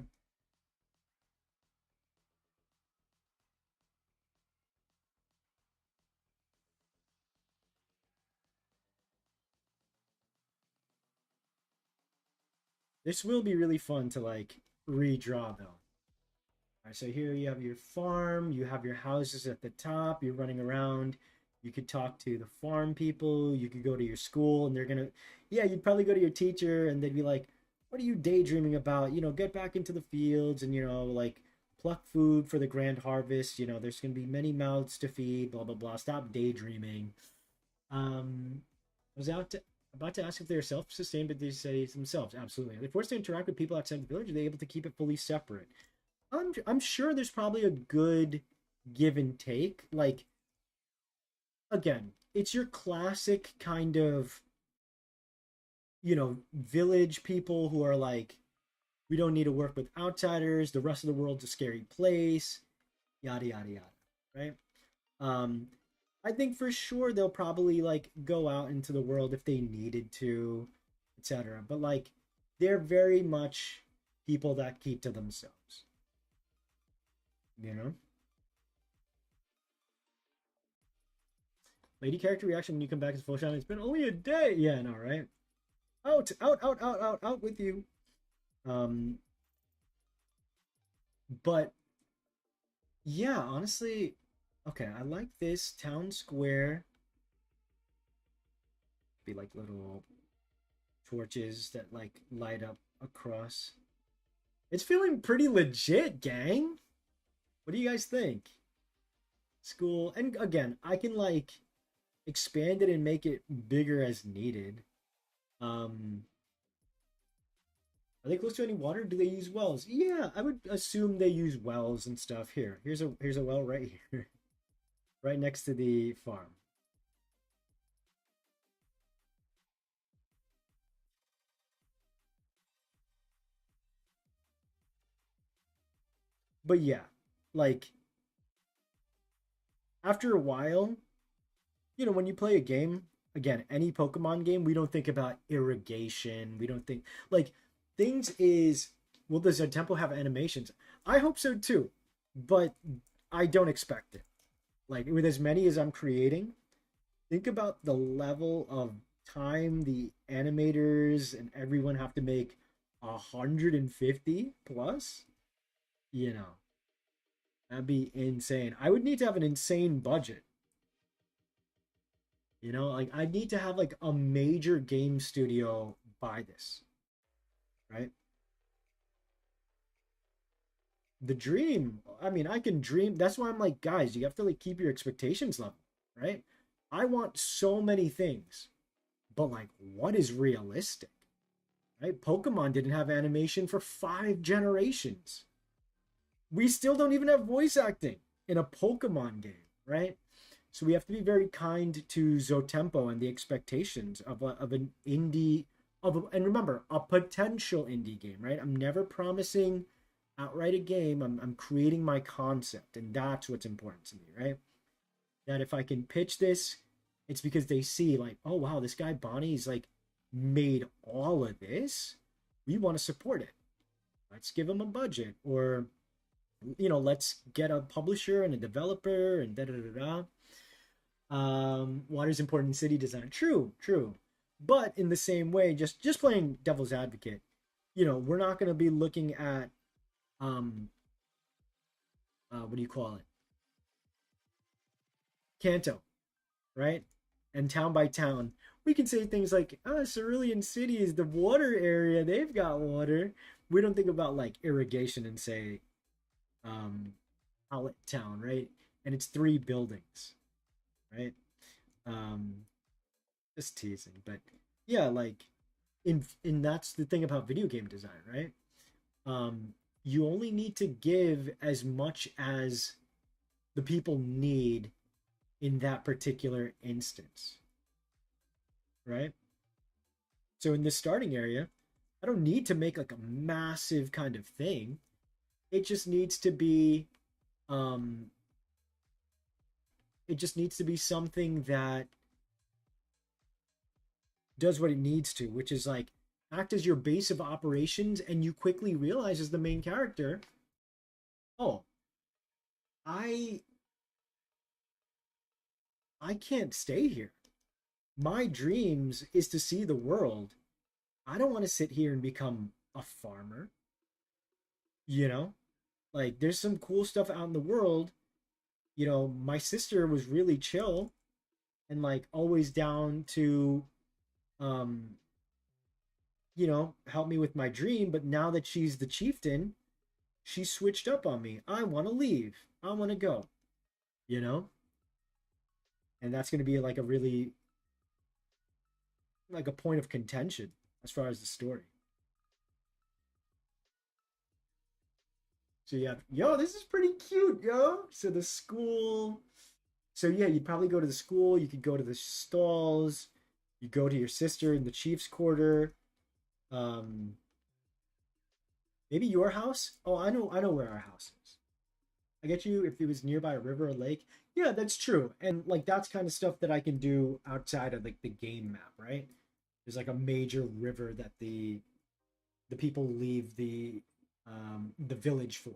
This will be really fun to like redraw though. All right, so here you have your farm, you have your houses at the top, you're running around. You could talk to the farm people, you could go to your school, and they're gonna, yeah, you'd probably go to your teacher and they'd be like, what are you daydreaming about? Get back into the fields and, like pluck food for the grand harvest. There's gonna be many mouths to feed, blah, blah, blah. Stop daydreaming. I was about to ask if they're self-sustained, but they say themselves. Absolutely. Are they forced to interact with people outside the village? Are they able to keep it fully separate? I'm sure there's probably a good give and take. Like again, it's your classic kind of village people who are like, we don't need to work with outsiders. The rest of the world's a scary place. Yada yada yada. Right. Um, I think for sure they'll probably like go out into the world if they needed to, etc. But like, they're very much people that keep to themselves. You know. Lady character reaction when you come back as full shine. It's been only a day. Yeah, I know, right? Out, out, out, out, out, out with you. Um, but yeah, honestly, okay, I like this town square. Be like little torches that like light up across. It's feeling pretty legit, gang. What do you guys think? School, and again, I can like expand it and make it bigger as needed. Um, Are they close to any water? Do they use wells? Yeah, I would assume they use wells and stuff. Here's a well right here, right next to the farm. But yeah, like after a while, when you play a game, again, any Pokemon game, we don't think about irrigation. We don't think like things is will does tempo have animations? I hope so too, but I don't expect it. Like with as many as I'm creating, think about the level of time the animators and everyone have to make 150 plus. You know, that'd be insane. I would need to have an insane budget. Like I need to have like a major game studio buy this, right? The dream. I mean, I can dream. That's why I'm like, guys, you have to like keep your expectations level, right? I want so many things, but like, what is realistic, right? Pokemon didn't have animation for 5 generations. We still don't even have voice acting in a Pokemon game, right? So we have to be very kind to XOTEMPO and the expectations of an indie and remember a potential indie game, right? I'm never promising outright a game. I'm creating my concept, and that's what's important to me, right? That if I can pitch this, it's because they see like, oh wow, this guy Bonnie's like made all of this. We want to support it. Let's give him a budget, or let's get a publisher and a developer and da da da da. Water's important in city design. True, true. But in the same way, just playing devil's advocate, we're not going to be looking at um what do you call it? Kanto, right? And town by town, we can say things like, Cerulean City is the water area. They've got water. We don't think about like irrigation and say um Pallet Town, right? And it's 3 buildings, right? Um, just teasing, but yeah, like in that's the thing about video game design, right? You only need to give as much as the people need in that particular instance, right? So in this starting area, I don't need to make like a massive kind of thing. It just needs to be um something that does what it needs to, which is like act as your base of operations, and you quickly realize as the main character, oh, I I can't stay here. My dreams is to see the world. I don't want to sit here and become a farmer, you know? Like there's some cool stuff out in the world. My sister was really chill and like always down to um help me with my dream, but now that she's the chieftain, she switched up on me. I want to leave. I want to go, you know? And that's going to be like a really like a point of contention as far as the story. So yeah, yo, this is pretty cute, yo. So the school. So yeah, you'd probably go to the school. You could go to the stalls. You go to your sister in the chief's quarter. Um, maybe your house. Oh, I know where our house is. I get you if it was nearby a river or lake. Yeah, that's true. And like that's kind of stuff that I can do outside of like the game map, right? There's like a major river that the people leave the village for.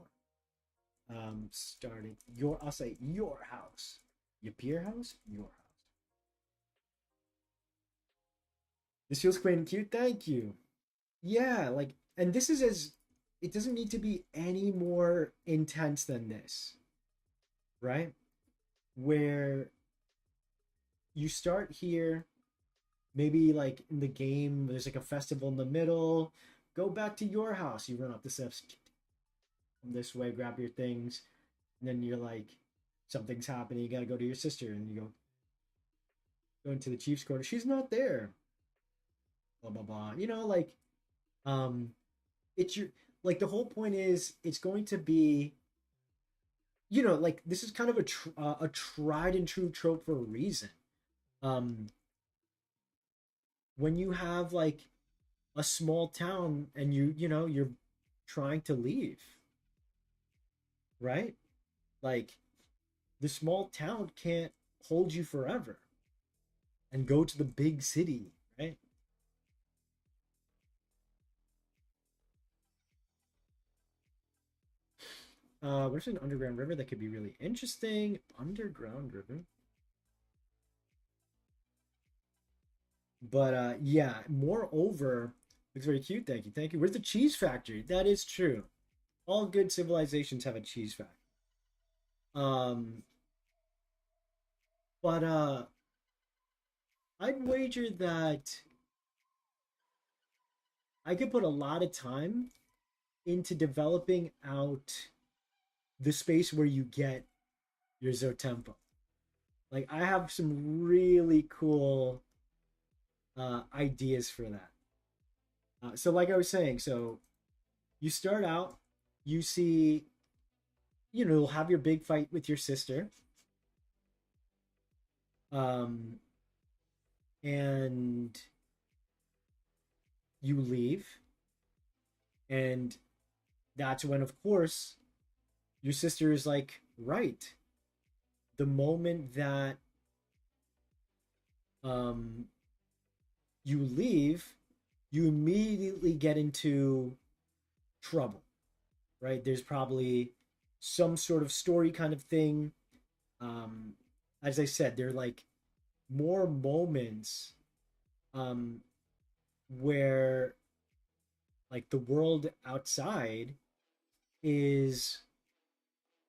Starting your I'll say your house. Your peer house? Your house. This feels quaint and cute. Thank you. Yeah, like and this is as it doesn't need to be any more intense than this, right? Where you start here, maybe like in the game, there's like a festival in the middle. Go back to your house. You run up the steps this way, grab your things, and then you're like, something's happening. You gotta go to your sister, and you go into the chief's quarter. She's not there. Blah blah blah. Like um, it's your like the whole point is it's going to be like this is kind of a tried and true trope for a reason. Um, when you have like a small town and you're trying to leave, right? Like the small town can't hold you forever and go to the big city, right? There's an underground river that could be really interesting. Underground river. But yeah, moreover, looks very cute. Thank you. Thank you. Where's the cheese factory? That is true. All good civilizations have a cheese factory. Um, but I'd wager that I could put a lot of time into developing out the space where you get your XOTEMPO. Like I have some really cool ideas for that. So like I was saying, so you start out, you see, you'll have your big fight with your sister, um, and you leave, and that's when, of course, your sister is like, right, the moment that um, you leave, you immediately get into trouble, right? There's probably some sort of story kind of thing. Um, as I said, there are like more moments um, where like the world outside is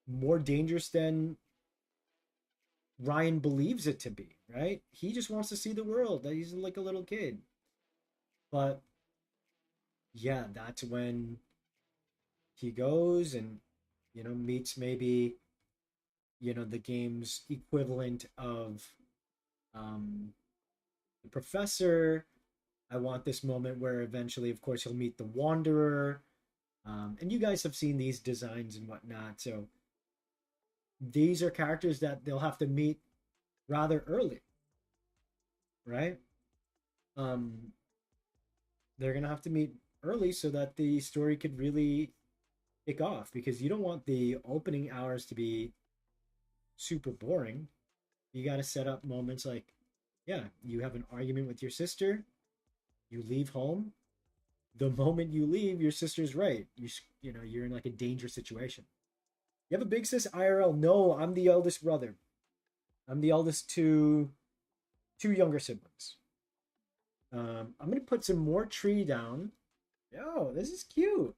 more dangerous than Ryan believes it to be, right? He just wants to see the world. He's like a little kid. But yeah, that's when he goes and meets maybe the game's equivalent of um the professor. I want this moment where eventually, of course, he'll meet the Wanderer. And you guys have seen these designs and whatnot. So these are characters that they'll have to meet rather early, right? Um, they're gonna have to meet early so that the story could really kick off because you don't want the opening hours to be super boring. You got to set up moments like, yeah, you have an argument with your sister, you leave home, The moment you leave, your sister's right. You're in like a dangerous situation. You have a big sis IRL? No, I'm the eldest brother. I'm the eldest to two younger siblings. I'm gonna put some more tree down. Yo, this is cute.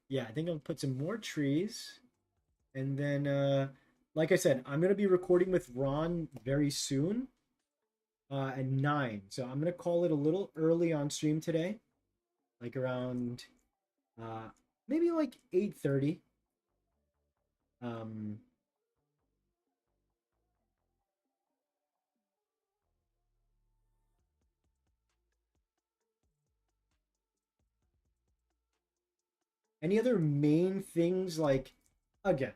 Yeah, I think I'll put some more trees. And then like I said, I'm gonna be recording with Ron very soon. At 9. So I'm gonna call it a little early on stream today. Like around uh maybe like 8:30. Um any other main things like again,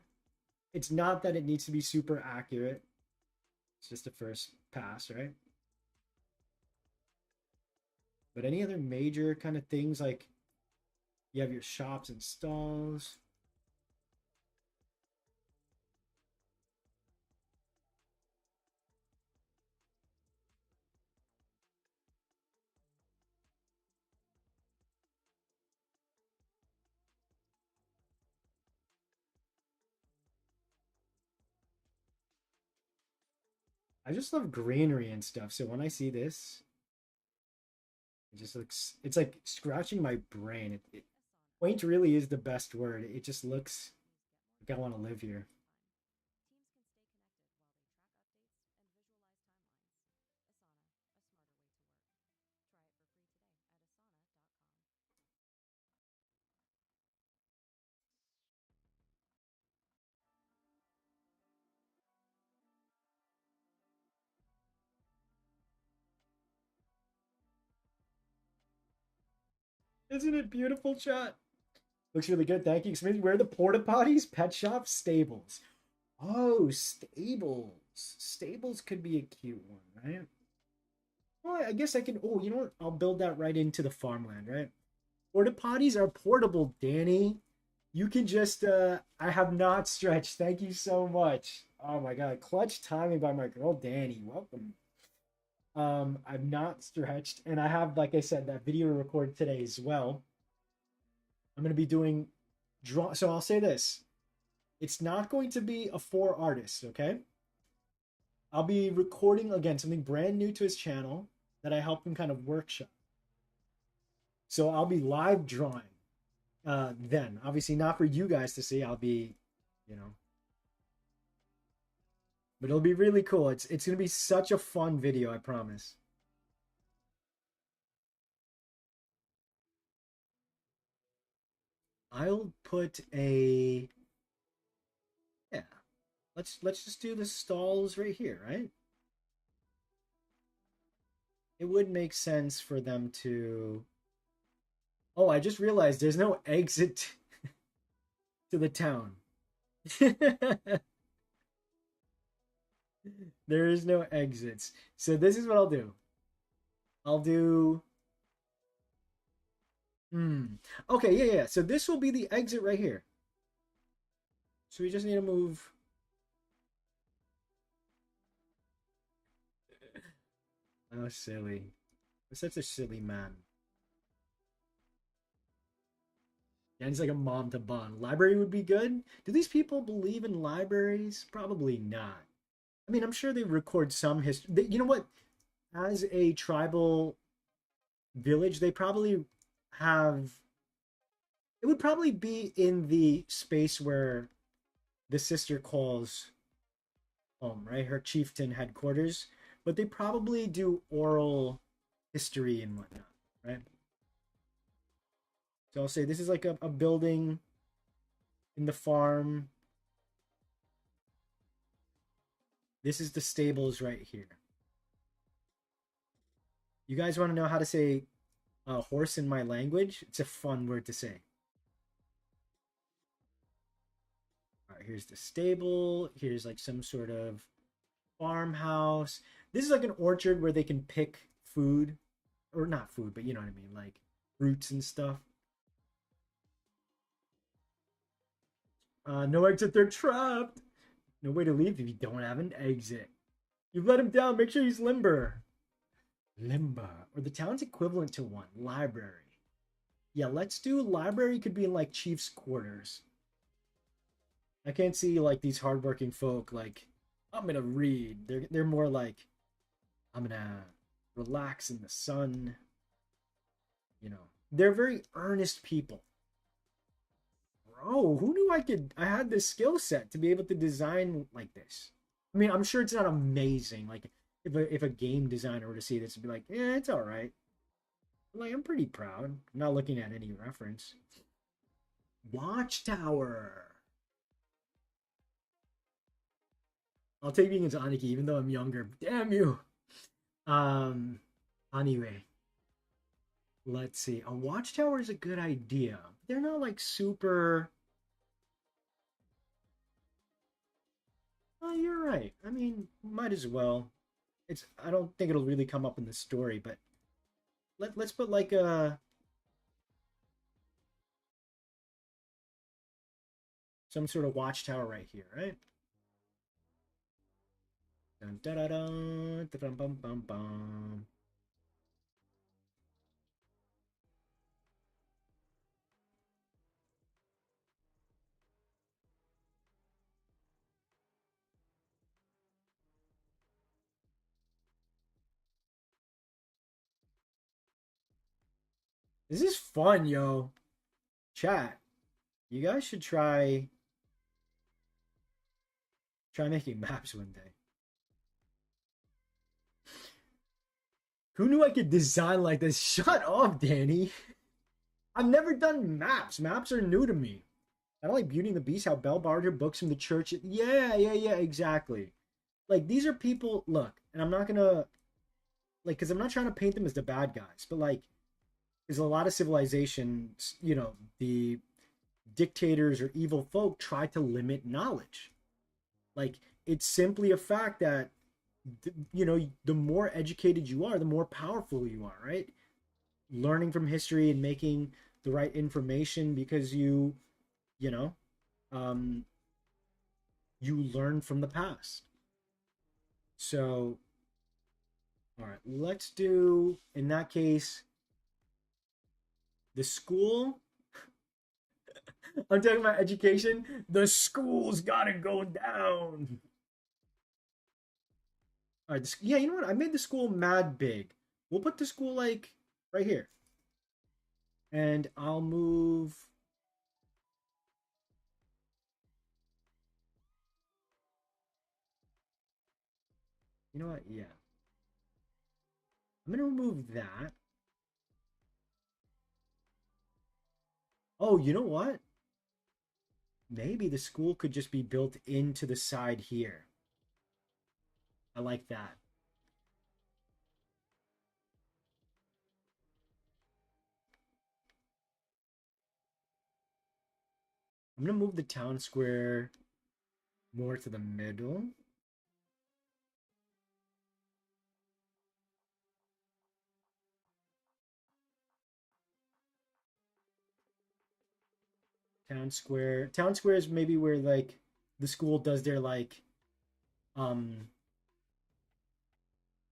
it's not that it needs to be super accurate. It's just a first pass, right? But any other major kind of things like you have your shops and stalls. I just love greenery and stuff. So when I see this, it just looks, it's like scratching my brain. Quaint really is the best word. It just looks like I want to live here. Isn't it beautiful, chat? Looks really good. Thank you. Where are the porta potties? Pet shops? Stables. Oh, stables. Stables could be a cute one, right? Well, I guess I can. Oh, you know what? I'll build that right into the farmland, right? Porta potties are portable, Danny. You can just. I have not stretched. Thank you so much. Oh my god, clutch timing by my girl Danny. Welcome. I've not stretched, and I have, like I said, that video recorded today as well. I'm gonna be doing draw. So I'll say this: it's not going to be a for artists, okay? I'll be recording again something brand new to his channel that I helped him kind of workshop. So I'll be live drawing then. Obviously, not for you guys to see. I'll be, you know, but it'll be really cool. It's gonna be such a fun video. I promise. I'll put a yeah. Let's just do the stalls right here, right? It would make sense for them to. Oh, I just realized there's no exit to the town. There is no exits. So this is what I'll do. I'll do. Okay, yeah, yeah. So this will be the exit right here. So we just need to move. Oh, silly. I'm such a silly man. Yeah, he's like a mom to bond. Library would be good. Do these people believe in libraries? Probably not. I mean, I'm sure they record some history. You know what? As a tribal village, they probably have. It would probably be in the space where the sister calls home, right? Her chieftain headquarters. But they probably do oral history and whatnot, right? So I'll say this is like a building in the farm. This is the stables right here. You guys want to know how to say horse in my language? It's a fun word to say. All right, here's the stable. Here's like some sort of farmhouse. This is like an orchard where they can pick food, or not food, but you know what I mean, like fruits and stuff. No exit, they're trapped. No way to leave if you don't have an exit. You've let him down. Make sure he's limber. Limber. Or the town's equivalent to one. Library. Yeah, let's do library. Could be in like chief's quarters. I can't see like these hardworking folk like, I'm gonna read. They're more like, I'm gonna relax in the sun. You know, they're very earnest people. Bro, who knew I had this skill set to be able to design like this? I mean, I'm sure it's not amazing. Like if a game designer were to see this and be like, yeah, it's all right. Like I'm pretty proud. I'm not looking at any reference. Watchtower. I'll take being into Aniki even though I'm younger. Damn you. Um anyway, let's see. A watchtower is a good idea. They're not like super. Oh, you're right. I mean, might as well. It's. I don't think it'll really come up in the story, but let's put like a some sort of watchtower right here, right? Dun, da, da, dun, da, dum, bum, bum, bum. This is fun, yo. Chat. You guys should try making maps one day. Who knew I could design like this? Shut up, Danny. I've never done maps. Maps are new to me. I don't like Beauty and the Beast, how Belle borrowed her books from the church. Yeah, exactly. Like, these are people, look, and I'm not gonna, like, because I'm not trying to paint them as the bad guys, but, like, there's a lot of civilizations, the dictators or evil folk try to limit knowledge. Like, it's simply a fact that, the more educated you are, the more powerful you are, right? Learning from history and making the right information because you know, um, you learn from the past. So, all right, let's do, in that case, the school. I'm talking about education. The school's gotta go down. All right, yeah, you know what? I made the school mad big. We'll put the school like right here. And I'll move. You know what? Yeah. I'm gonna remove that. Oh, you know what? Maybe the school could just be built into the side here. I like that. I'm gonna move the town square more to the middle. Town square. Town square is maybe where like the school does their like um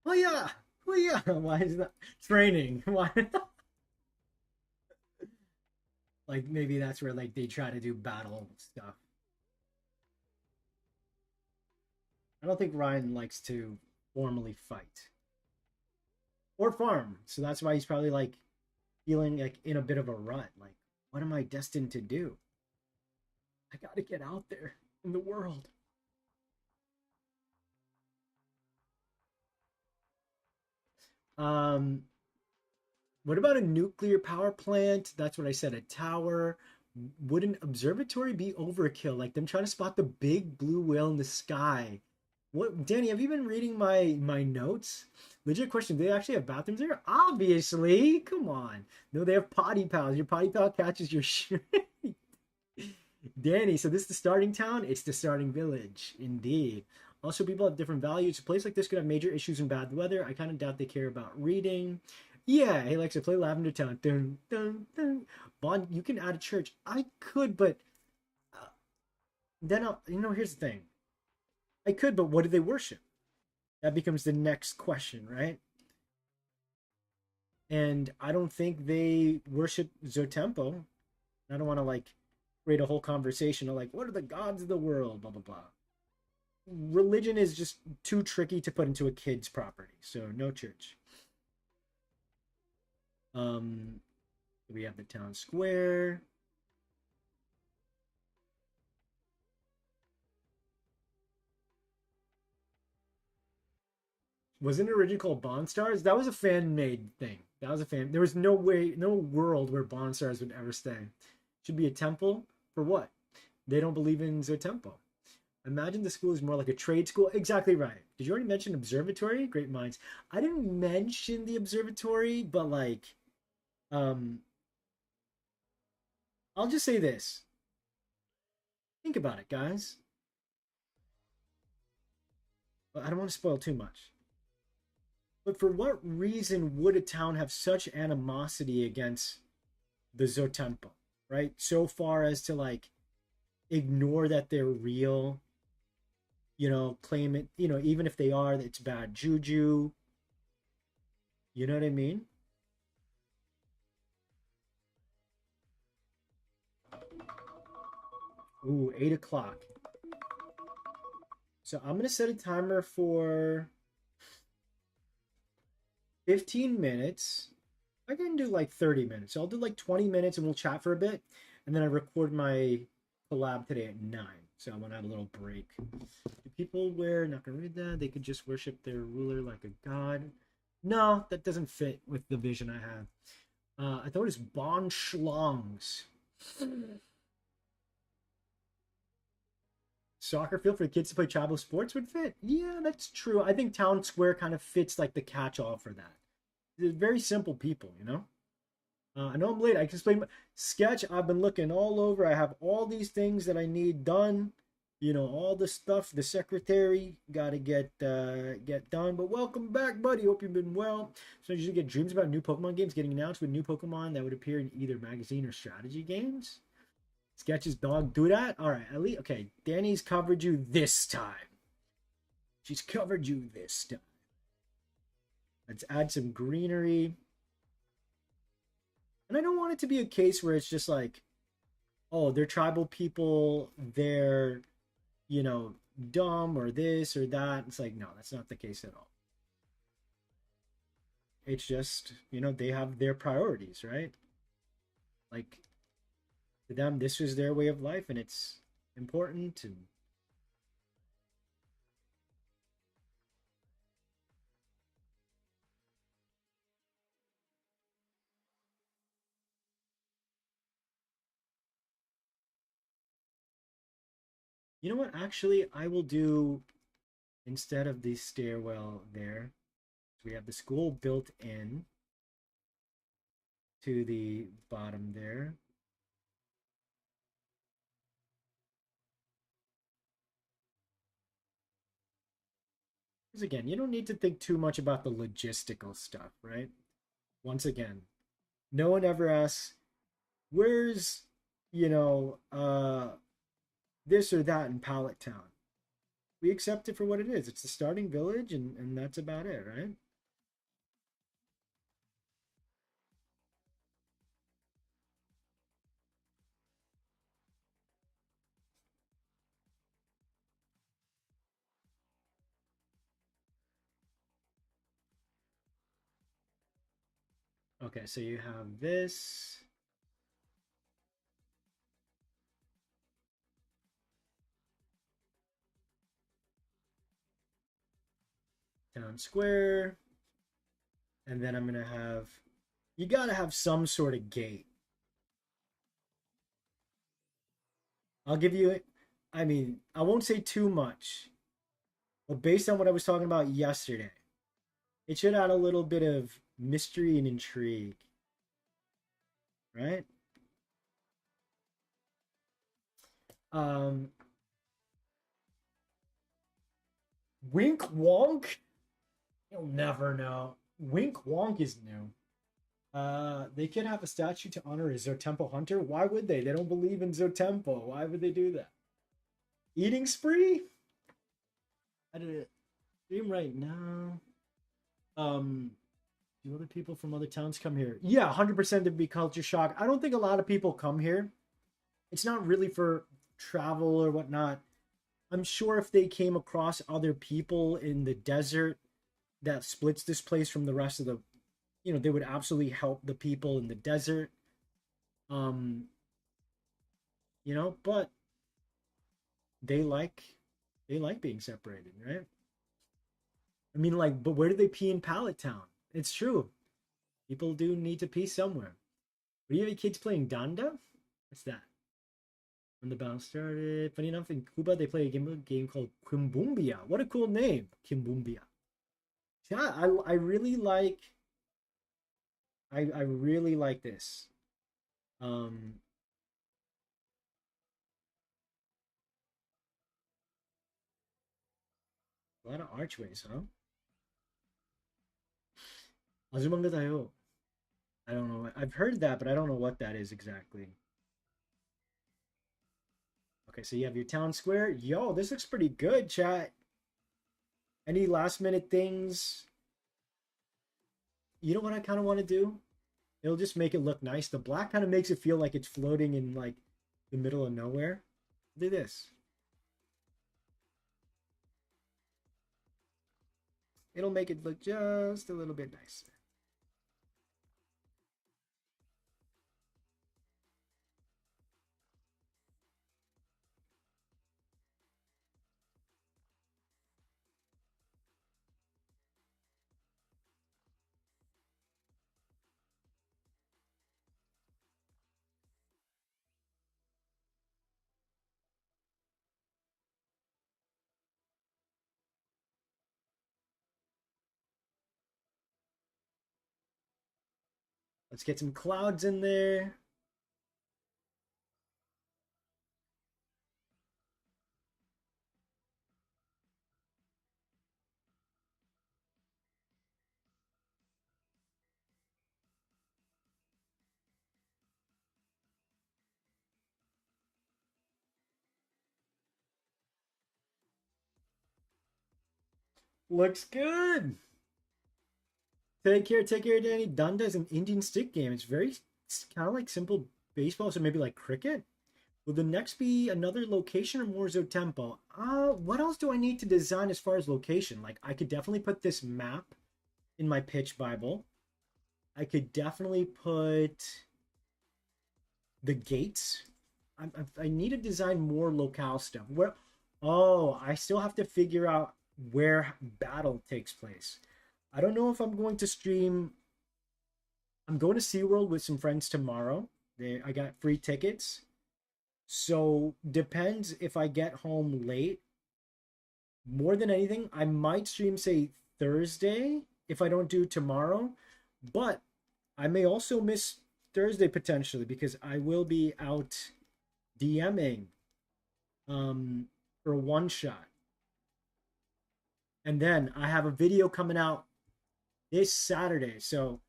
oh yeah. Oh yeah. Why is that training? Why like maybe that's where like they try to do battle stuff. I don't think Ryan likes to formally fight or farm. So that's why he's probably like feeling like in a bit of a rut. Like, what am I destined to do? I gotta get out there in the world. Um, what about a nuclear power plant? That's what I said. A tower. Would an observatory be overkill? Like them trying to spot the big blue whale in the sky. What, Danny? Have you been reading my notes? Legit question. Do they actually have bathrooms there? Obviously. Come on. No, they have potty pals. Your potty pal catches your shit. Danny, so this is the starting town? It's the starting village. Indeed. Also, people have different values. A place like this could have major issues in bad weather. I kind of doubt they care about reading. Yeah, hey Alexa, play Lavender Town. Dun, dun, dun. Bond, you can add a church. I could, but then here's the thing. I could, but what do they worship? That becomes the next question, right? And I don't think they worship XOTEMPO. I don't want to like create a whole conversation of like, what are the gods of the world? Blah blah blah. Religion is just too tricky to put into a kid's property, so no church. Um, we have the town square. Wasn't it originally called Bond Stars? That was a fan made thing. That was a fan. There was no way, no world where Bond Stars would ever stay. Should be a temple for what? They don't believe in Zotempo. Imagine the school is more like a trade school. Exactly right. Did you already mention observatory? Great minds. I didn't mention the observatory, but like, um, I'll just say this. Think about it, guys. I don't want to spoil too much. But for what reason would a town have such animosity against the Zotempo, right? So far as to like ignore that they're real, claim it, even if they are, it's bad juju. You know what I mean? Ooh, 8 o'clock. So I'm gonna set a timer for 15 minutes. I can do like 30 minutes. So I'll do like 20 minutes and we'll chat for a bit. And then I record my collab today at 9. So I'm gonna have a little break. Do people wear, not gonna read that, they could just worship their ruler like a god? No, that doesn't fit with the vision I have. I thought it was Bon Schlongs. Soccer field for the kids to play tribal sports would fit. Yeah, that's true. I think Town Square kind of fits like the catch-all for that. They're very simple people, you know. I know I'm late. I can explain my sketch. I've been looking all over. I have all these things that I need done. All the stuff. The secretary got to get done. But welcome back, buddy. Hope you've been well. So you get dreams about new Pokemon games getting announced with new Pokemon that would appear in either magazine or strategy games. Sketch's dog do that. All right, at least okay. Danny's covered you this time. She's covered you this time. Let's add some greenery. And I don't want it to be a case where it's just like, oh, they're tribal people, they're, dumb or this or that. It's like, no, that's not the case at all. It's just, they have their priorities, right? Like, to them, this is their way of life and it's important. And you know what? Actually, I will do, instead of the stairwell there, we have the school built in to the bottom there. Because again, you don't need to think too much about the logistical stuff, right? Once again, no one ever asks, where's, you know, uh, this or that in Pallet Town? We accept it for what it is. It's the starting village, and that's about it, right? Okay, so you have this town square, and then I'm gonna have, you gotta have some sort of gate. I'll give you, I mean, I won't say too much, but based on what I was talking about yesterday, it should add a little bit of mystery and intrigue, right? Um, Wink Wonk? You'll never know. Wink Wonk is new. They could have a statue to honor a Zotempo hunter. Why would they? They don't believe in Zotempo. Why would they do that? Eating spree? I did a stream right now. Um, do other people from other towns come here? Yeah, 100% to be culture shock. I don't think a lot of people come here. It's not really for travel or whatnot. I'm sure if they came across other people in the desert that splits this place from the rest of the, they would absolutely help the people in the desert. Um, but they like they like being separated, right? I mean, like, but where do they pee in Pallet Town? It's true. People do need to pee somewhere. But do you have any kids playing Danda? What's that? When the battle started, funny enough, in Cuba they play a game called Quimbumbia. What a cool name, Quimbumbia. Yeah, I really like I really like this. Um, a lot of archways, huh? Azumanga I don't know. I've heard that, but I don't know what that is exactly. Okay, so you have your town square. Yo, this looks pretty good, chat. Any last minute things? You know what I kind of want to do? It'll just make it look nice. The black kind of makes it feel like it's floating in like the middle of nowhere. Do this. It'll make it look just a little bit nicer. Let's get some clouds in there. Looks good. Take care, Danny. Dunda is an Indian stick game. It's kind of like simple baseball, so maybe like cricket. Will the next be another location or more XOTEMPO? What else do I need to design as far as location? Like, I could definitely put this map in my pitch Bible. I could definitely put the gates. I need to design more locale stuff. Where? Oh, I still have to figure out where battle takes place. I don't know if I'm going to stream. I'm going to SeaWorld with some friends tomorrow. I got free tickets. So depends if I get home late. More than anything, I might stream say Thursday if I don't do tomorrow, but I may also miss Thursday potentially because I will be out DMing for one shot. And then I have a video coming out this Saturday. So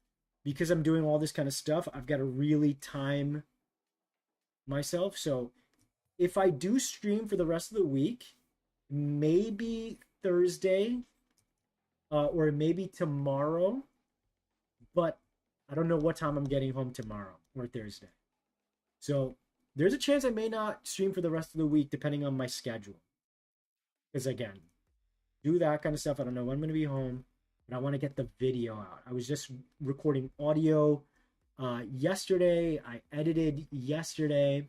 because I'm doing all this kind of stuff, I've got to really time myself. So if I do stream for the rest of the week, maybe Thursday or maybe tomorrow, but I don't know what time I'm getting home tomorrow or Thursday. So there's a chance I may not stream for the rest of the week depending on my schedule. Because again, do that kind of stuff. I don't know when I'm going to be home, but I want to get the video out. I was just recording audio yesterday. I edited yesterday.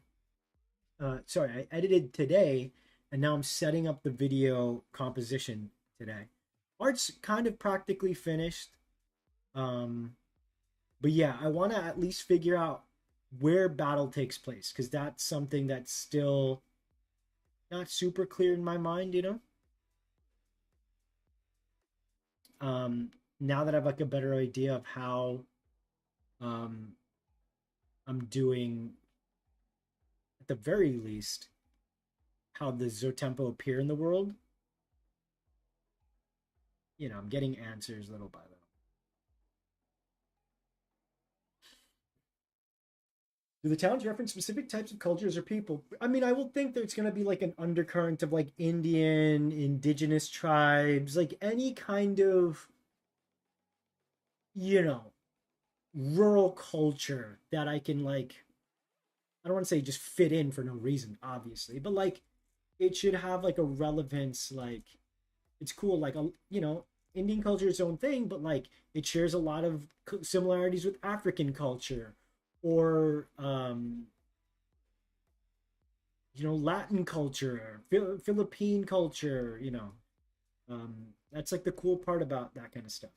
Sorry, I edited today, and now I'm setting up the video composition today. Art's kind of practically finished. Um, but yeah, I want to at least figure out where battle takes place because that's something that's still not super clear in my mind. Now that I have like a better idea of how um, I'm doing, at the very least, how the XOTEMPO appear in the world, I'm getting answers little by little. Do the towns reference specific types of cultures or people? I mean, I will think there's going to be like an undercurrent of like Indian, indigenous tribes, like any kind of, you know, rural culture that I can like, I don't want to say just fit in for no reason, obviously, but like it should have like a relevance. Like it's cool, like a, Indian culture is its own thing, but like it shares a lot of similarities with African culture or Latin culture, Philippine culture. That's like the cool part about that kind of stuff.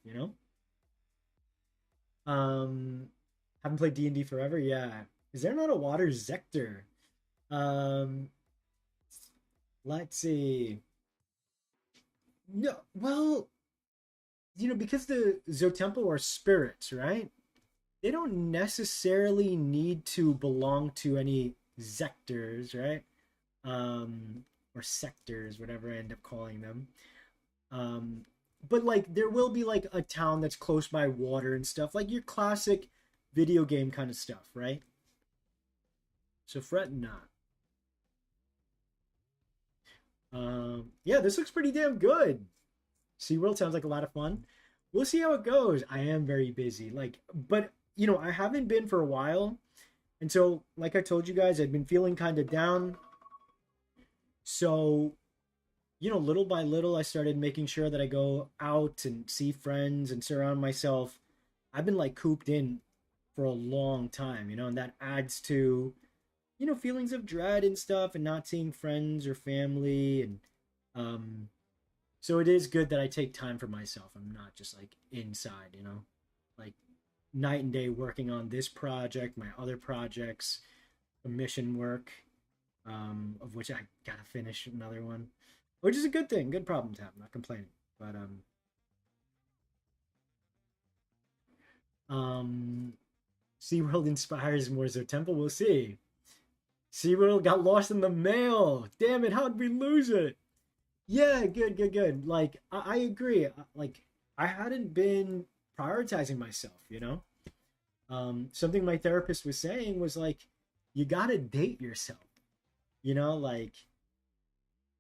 Haven't played D&D forever. Yeah. Is there not a water Zector? Um, let's see. No, well, because the Zotempo are spirits, right? They don't necessarily need to belong to any Zectors, right? Or sectors, whatever I end up calling them. Um, but like there will be like a town that's close by water and stuff, like your classic video game kind of stuff, right? So fret not. Yeah, this looks pretty damn good. SeaWorld sounds like a lot of fun. We'll see how it goes. I am very busy. But I haven't been for a while. And so, like I told you guys, I've been feeling kind of down. So, little by little, I started making sure that I go out and see friends and surround myself. I've been like cooped in for a long time, and that adds to, feelings of dread and stuff and not seeing friends or family. And so it is good that I take time for myself. I'm not just like inside, like night and day working on this project, my other projects, commission work, of which I gotta finish another one, which is a good thing, good problem to have. I'm not complaining, but um, SeaWorld inspires more Zotempo. We'll see. SeaWorld got lost in the mail. Damn it! How did we lose it? Yeah, good, good, good. Like I agree. Like I hadn't been prioritizing myself. Something my therapist was saying was like, you gotta date yourself. Like,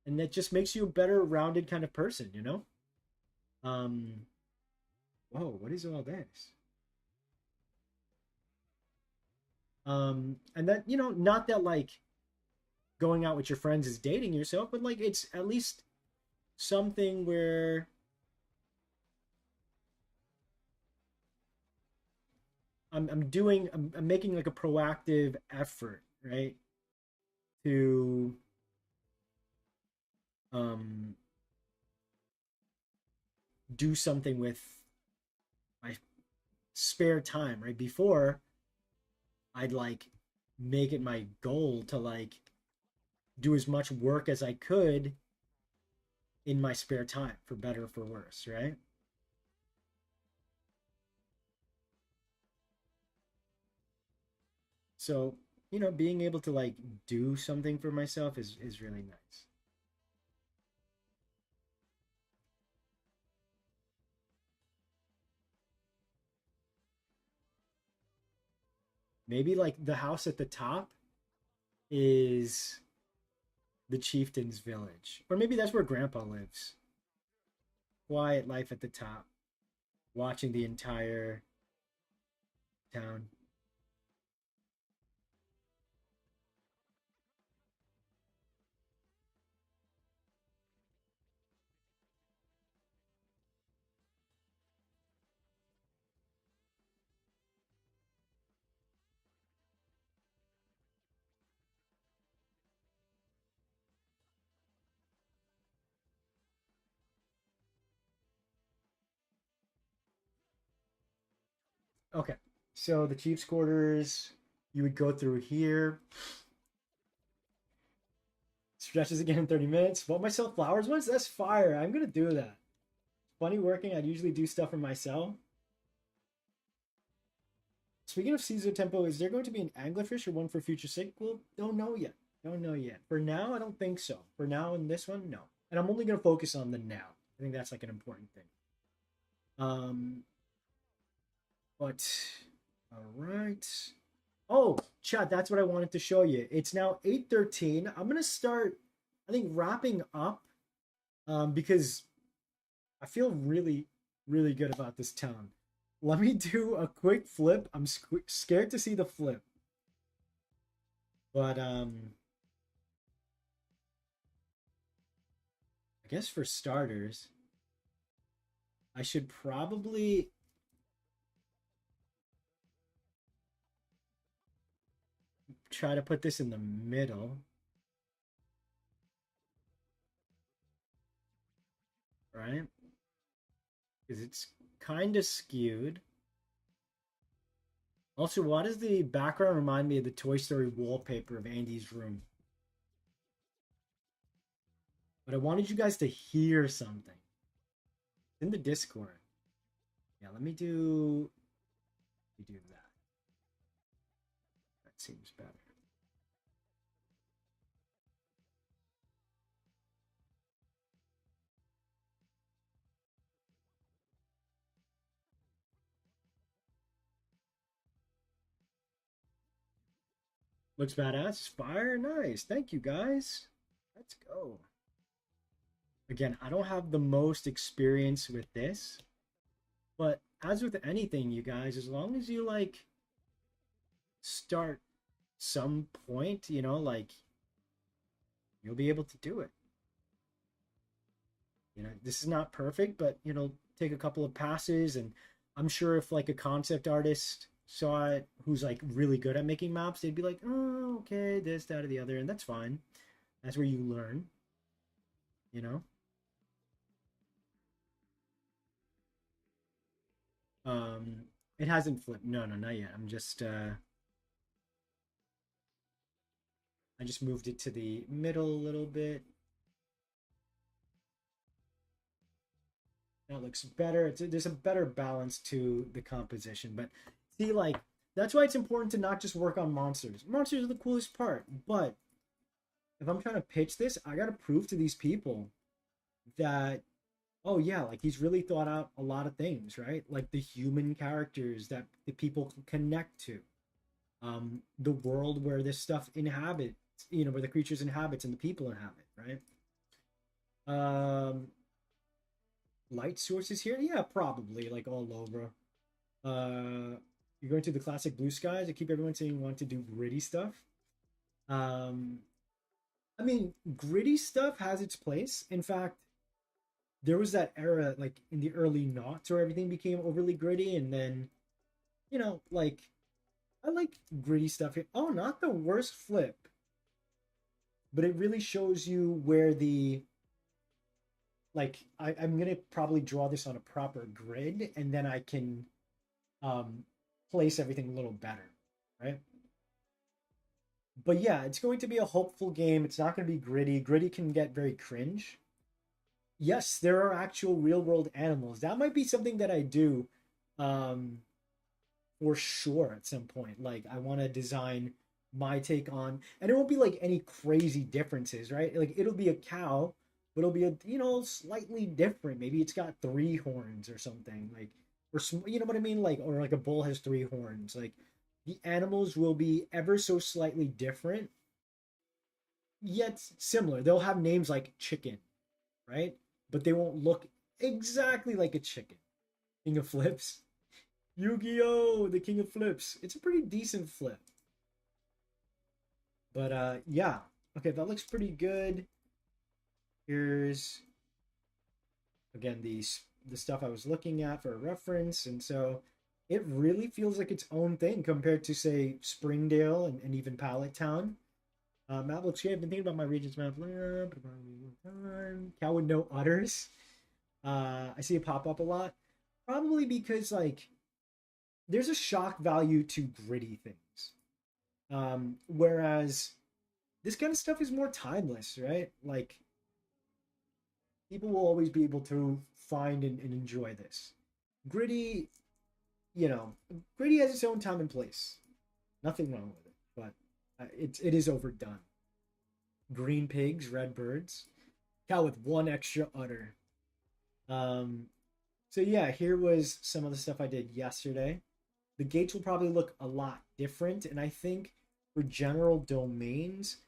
and that just makes you a better rounded kind of person. Um, whoa, what is all this? And that not that like going out with your friends is dating yourself, but like it's at least something where I'm making like a proactive effort, right? To um do something with my spare time, right? Before I'd like make it my goal to like do as much work as I could in my spare time, for better or for worse, right? So, being able to like do something for myself is really nice. Maybe like the house at the top is the chieftain's village. Or maybe that's where grandpa lives. Quiet life at the top, watching the entire town. Okay. So the chief's quarters, you would go through here. Stretches again in 30 minutes. Bought myself flowers once? That's fire. I'm gonna do that. Funny working, I'd usually do stuff for myself. Speaking of Caesar Tempo, is there going to be an anglerfish or one for future sequel? Don't know yet. Don't know yet. For now, I don't think so. For now, in this one, no. And I'm only gonna focus on the now. I think that's like an important thing. Um, but all right. Oh, chat, that's what I wanted to show you. It's now 8:13. I'm gonna start, I think, wrapping up because I feel really, really good about this town. Let me do a quick flip. I'm scared to see the flip, but I guess for starters, I should probably try to put this in the middle, right? Because it's kind of skewed. Also, why does the background remind me of the Toy Story wallpaper of Andy's room? But I wanted you guys to hear something. It's in the Discord. Yeah, let me do that. That seems better. Looks badass. Fire, nice. Thank you guys. Let's go. Again, I don't have the most experience with this, but as with anything, you guys, as long as you like start some point, like you'll be able to do it. This is not perfect, but take a couple of passes, and I'm sure if like a concept artist saw it who's like really good at making maps, they'd be like, oh, okay, this, that, or the other, and that's fine. That's where you learn, you know. Um, it hasn't flipped. No, no, not yet. I just moved it to the middle a little bit. That looks better. There's a better balance to the composition. But see, like, that's why it's important to not just work on monsters. Monsters are the coolest part. But if I'm trying to pitch this, I got to prove to these people that, oh, yeah, like he's really thought out a lot of things, right? Like the human characters that the people can connect to, the world where this stuff inhabits, where the creatures inhabits and the people inhabit, right? Um, Light sources here? Yeah, probably like all over. You're going to the classic blue skies. I keep everyone saying you want to do gritty stuff. Um, I mean, gritty stuff has its place. In fact, there was that era like in the early noughts where everything became overly gritty, and then like I like gritty stuff here. Oh, not the worst flip, but it really shows you where the like I'm gonna probably draw this on a proper grid, and then I can um, place everything a little better, right? But yeah, it's going to be a hopeful game. It's not going to be gritty. Gritty can get very cringe. Yes, there are actual real world animals. That might be something that I do um, for sure at some point. Like I want to design my take on, and it won't be like any crazy differences, right? Like it'll be a cow, but it'll be a slightly different. Maybe it's got three horns or something, like or you know what I mean, like or like a bull has three horns. Like the animals will be ever so slightly different, yet similar. They'll have names like chicken, right? But they won't look exactly like a chicken. King of Flips. Yu-Gi-Oh! The King of Flips. It's a pretty decent flip. But yeah. Okay, that looks pretty good. Here's again the stuff I was looking at for a reference, and so it really feels like its own thing compared to say Springdale and even Pallet Town. Map looks great. I've been thinking about my region's map. Cow with no udders. I see it pop up a lot. Probably because like there's a shock value to gritty things. Whereas this kind of stuff is more timeless, right? Like people will always be able to find and enjoy this. Gritty, you know, gritty has its own time and place. Nothing wrong with it, but it is overdone. Green pigs, red birds, cow with one extra udder. Um, so yeah, here was some of the stuff I did yesterday. The gates will probably look a lot different. And I think for general domains,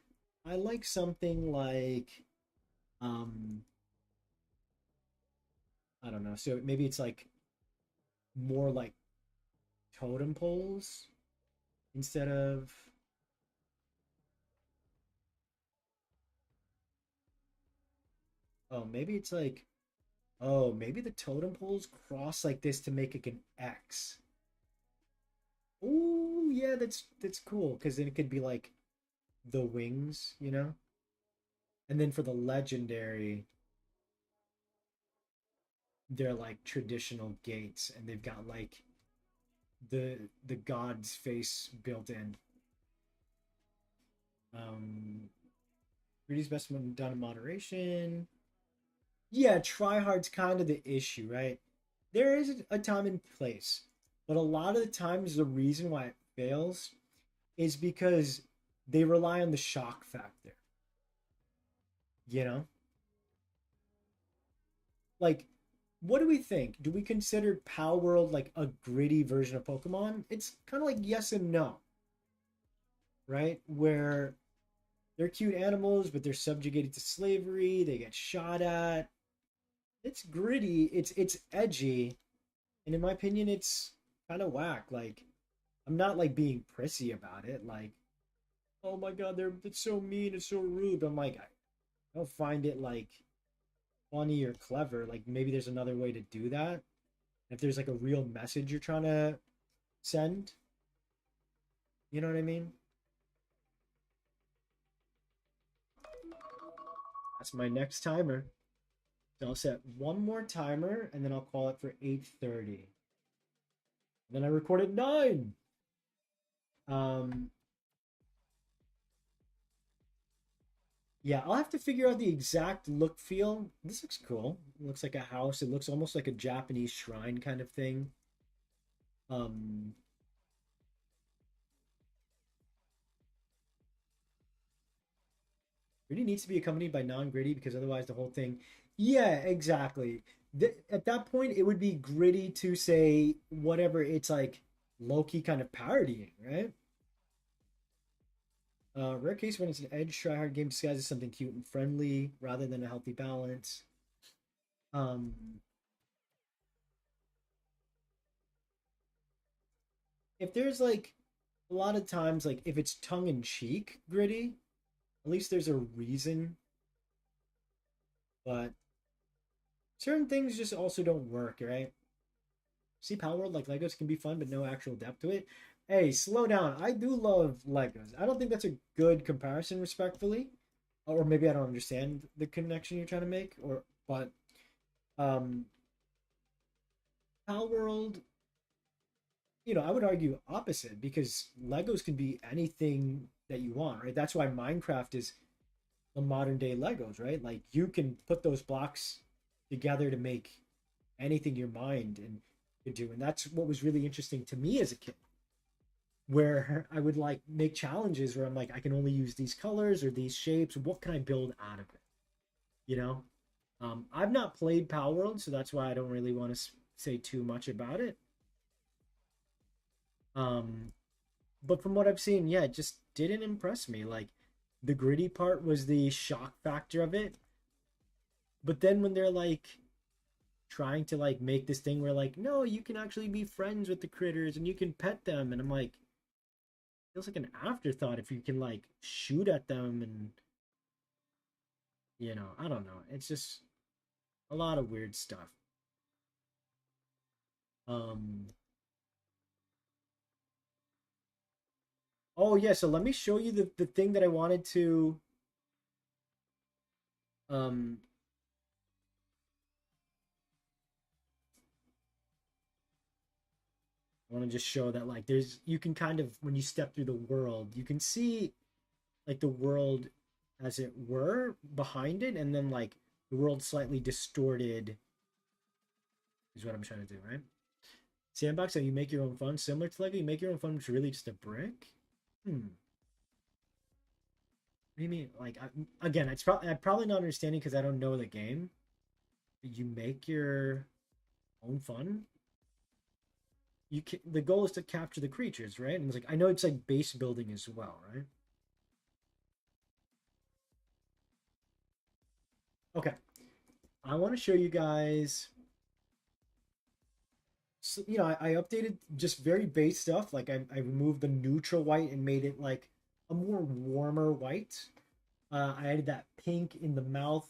I like something like um I don't know. So maybe it's like more like totem poles instead of oh maybe it's like oh maybe the totem poles cross like this to make like an X. Oh yeah, that's cool because then it could be like the wings, you know? And then for the legendary, they're like traditional gates and they've got like the god's face built in. Um 3D's best when done in moderation. Yeah, try hard's kind of the issue, right? There is a time and place, but a lot of the times the reason why it fails is because they rely on the shock factor, you know? Like, what do we think? Do we consider Power World like a gritty version of Pokemon? It's kind of like yes and no, right? Where they're cute animals, but they're subjugated to slavery, they get shot at. It's gritty, it's edgy, and in my opinion, it's kind of whack. Like, I'm not like being prissy about it, like, oh my god, it's so mean, it's so rude. But I'm like, I don't find it like funny or clever. Like maybe there's another way to do that. If there's like a real message you're trying to send, you know what I mean? That's my next timer. So I'll set one more timer and then I'll call it for 8:30. Then I record at 9. Um yeah, I'll have to figure out the exact look feel. This looks cool. It looks like a house. It looks almost like a Japanese shrine kind of thing. Um Gritty needs to be accompanied by non-gritty because otherwise the whole thing. Yeah, exactly. At that point, it would be gritty to say whatever it's like low-key kind of parodying, right? Rare case when it's an edge try-hard game disguised as something cute and friendly rather than a healthy balance. Um, if there's like a lot of times, like if it's tongue-in-cheek gritty, at least there's a reason. But certain things just also don't work, right? See, Power World like Legos can be fun, but no actual depth to it. Hey, slow down. I do love Legos. I don't think that's a good comparison, respectfully, or maybe I don't understand the connection you're trying to make. Or, but um, Power World, I would argue opposite because Legos can be anything that you want, right? That's why Minecraft is the modern day Legos, right? Like you can put those blocks together to make anything your mind and could do, and that's what was really interesting to me as a kid where I would like make challenges where I'm like, I can only use these colors or these shapes. What can I build out of it? You know, I've not played Power World, so that's why I don't really want to say too much about it. Um, but from what I've seen, yeah, it just didn't impress me. Like the gritty part was the shock factor of it, but then when they're like trying to like make this thing where like, no, you can actually be friends with the critters and you can pet them, and I'm like, feels like an afterthought if you can like shoot at them and I don't know. It's just a lot of weird stuff. Um oh yeah, so let me show you the thing that I wanted to um I want to just show that like there's you can kind of when you step through the world, you can see like the world as it were behind it and then like the world slightly distorted is what I'm trying to do, right? Sandbox, so you make your own fun, similar to Lego. You make your own fun, which is really just a brick. Hmm. What do you mean? Like, again, I'm probably not understanding because I don't know the game. You make your own fun. you can, the goal is to capture the creatures, right? And it's like I know it's like base building as well, right? Okay, I want to show you guys. So, I updated just very base stuff. Like I removed the neutral white and made it like a more warmer white. I added that pink in the mouth.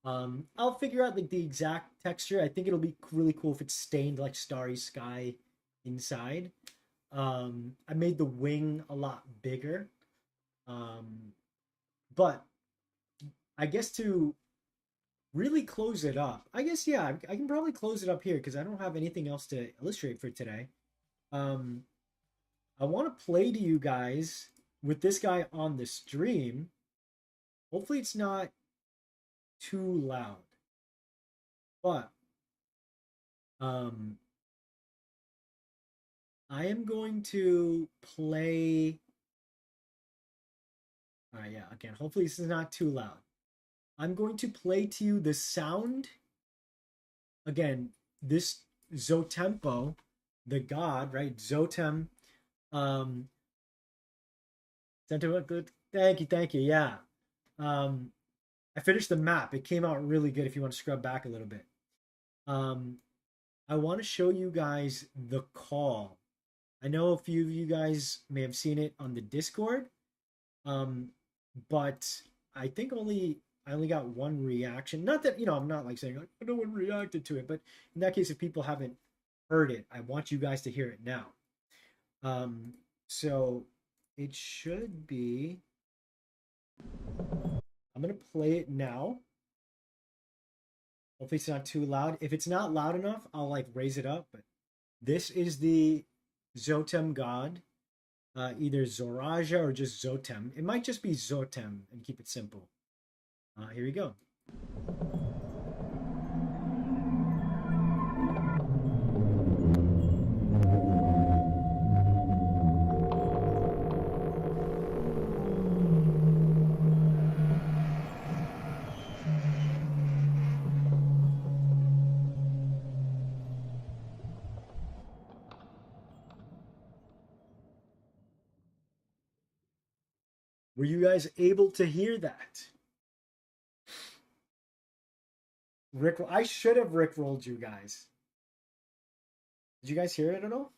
I'll figure out like the exact texture. I think it'll be really cool if it's stained like starry sky inside. I made the wing a lot bigger. Um, but I guess to really close it up, I guess yeah, I can probably close it up here because I don't have anything else to illustrate for today. Um, I want to play to you guys with this guy on the stream. Hopefully, it's not too loud, but um, I am going to play. All right, yeah, again, hopefully, this is not too loud. I'm going to play to you the sound. Again, this XOTEMPO, the god, right? XOTEM. Um, good. Thank you. Yeah. Um, I finished the map. It came out really good if you want to scrub back a little bit. Um, I want to show you guys the call. I know a few of you guys may have seen it on the Discord, um, but I think I only got one reaction. Not that I'm not like saying like no one reacted to it, but in that case, if people haven't heard it, I want you guys to hear it now. Um, so it should be. I'm gonna play it now. Hopefully, it's not too loud. If it's not loud enough, I'll like raise it up. But this is the Zotem god, either Zoraja or just Zotem. It might just be Zotem and keep it simple. Here we go. Were you guys able to hear that? Rick, I should have rickrolled you guys. Did you guys hear it at all?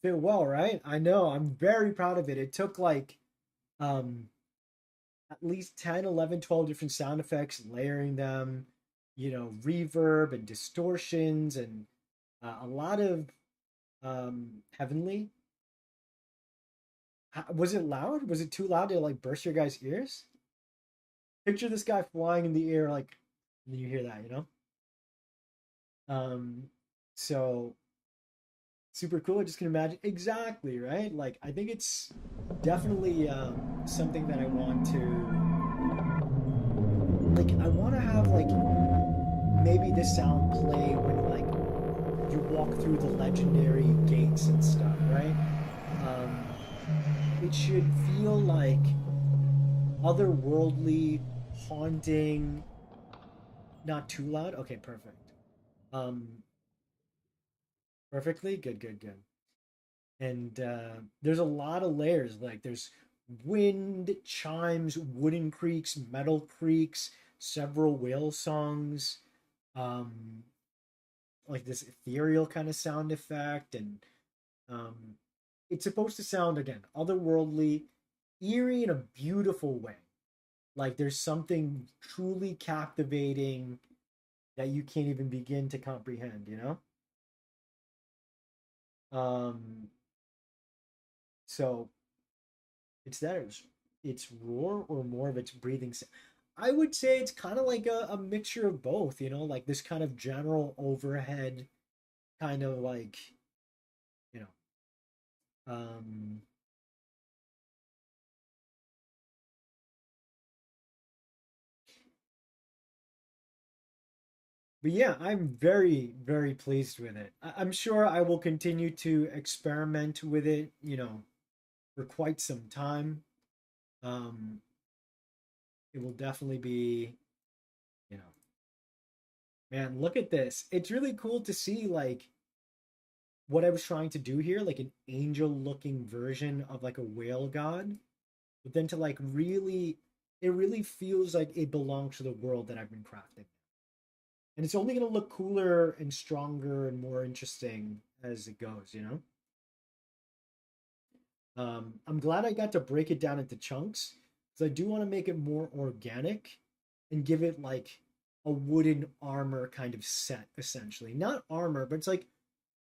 Fit well, right? I know. I'm very proud of it. It took like um at least 10, 11, 12 different sound effects, layering them, reverb and distortions and a lot of heavenly. Was it loud? Was it too loud to like burst your guys' ears? Picture this guy flying in the air, like, and then you hear that. Um, so super cool. I just can imagine exactly, right? Like, I think it's definitely something that I want to like. I want to have like maybe this sound play when like you walk through the legendary gates and stuff, right? Um, it should feel like otherworldly, haunting, not too loud. Okay, perfect. Um, perfectly good, good, good. And there's a lot of layers. Like there's wind chimes, wooden creaks, metal creaks, several whale songs, um, like this ethereal kind of sound effect, and um, it's supposed to sound again otherworldly, eerie in a beautiful way. Like there's something truly captivating that you can't even begin to comprehend, you know? So it's that it's roar or more of its breathing. I would say it's kind of like a mixture of both, like this kind of general overhead kind of like, you know, um, but yeah, I'm very, very pleased with it. I'm sure I will continue to experiment with it, for quite some time. Um, it will definitely be, you know, man, look at this. It's really cool to see like what I was trying to do here, like an angel looking version of like a whale god, but then to like really, it really feels like it belongs to the world that I've been crafting. And it's only going to look cooler and stronger and more interesting as it goes, you know? I'm glad I got to break it down into chunks because I do want to make it more organic and give it like a wooden armor kind of set, essentially. Not armor, but it's like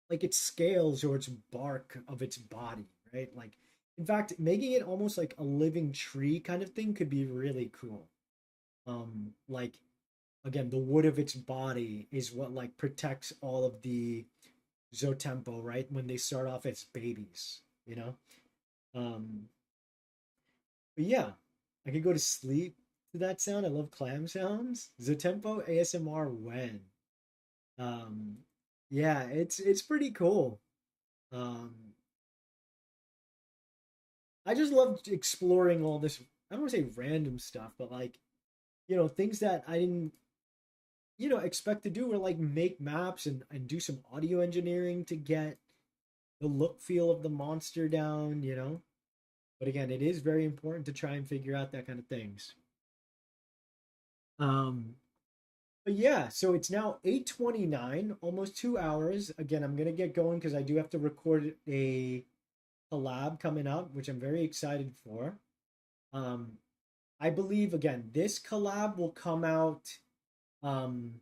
its scales or its bark of its body, right? Like, in fact, making it almost like a living tree kind of thing could be really cool. Like again, the wood of its body is what like protects all of the XOTEMPO, right? When they start off as babies, you know? Um, but yeah, I could go to sleep to that sound. I love clam sounds. XOTEMPO ASMR when. Um, yeah, it's pretty cool. Um, I just love exploring all this. I don't want to say random stuff, but like things that I didn't expect to do, or like make maps and do some audio engineering to get the look feel of the monster down. But again, it is very important to try and figure out that kind of things. Um, but yeah, so it's now 8:29, almost 2 hours. Again, I'm gonna get going because I do have to record a collab coming up, which I'm very excited for. Um, I believe again, this collab will come out. Um,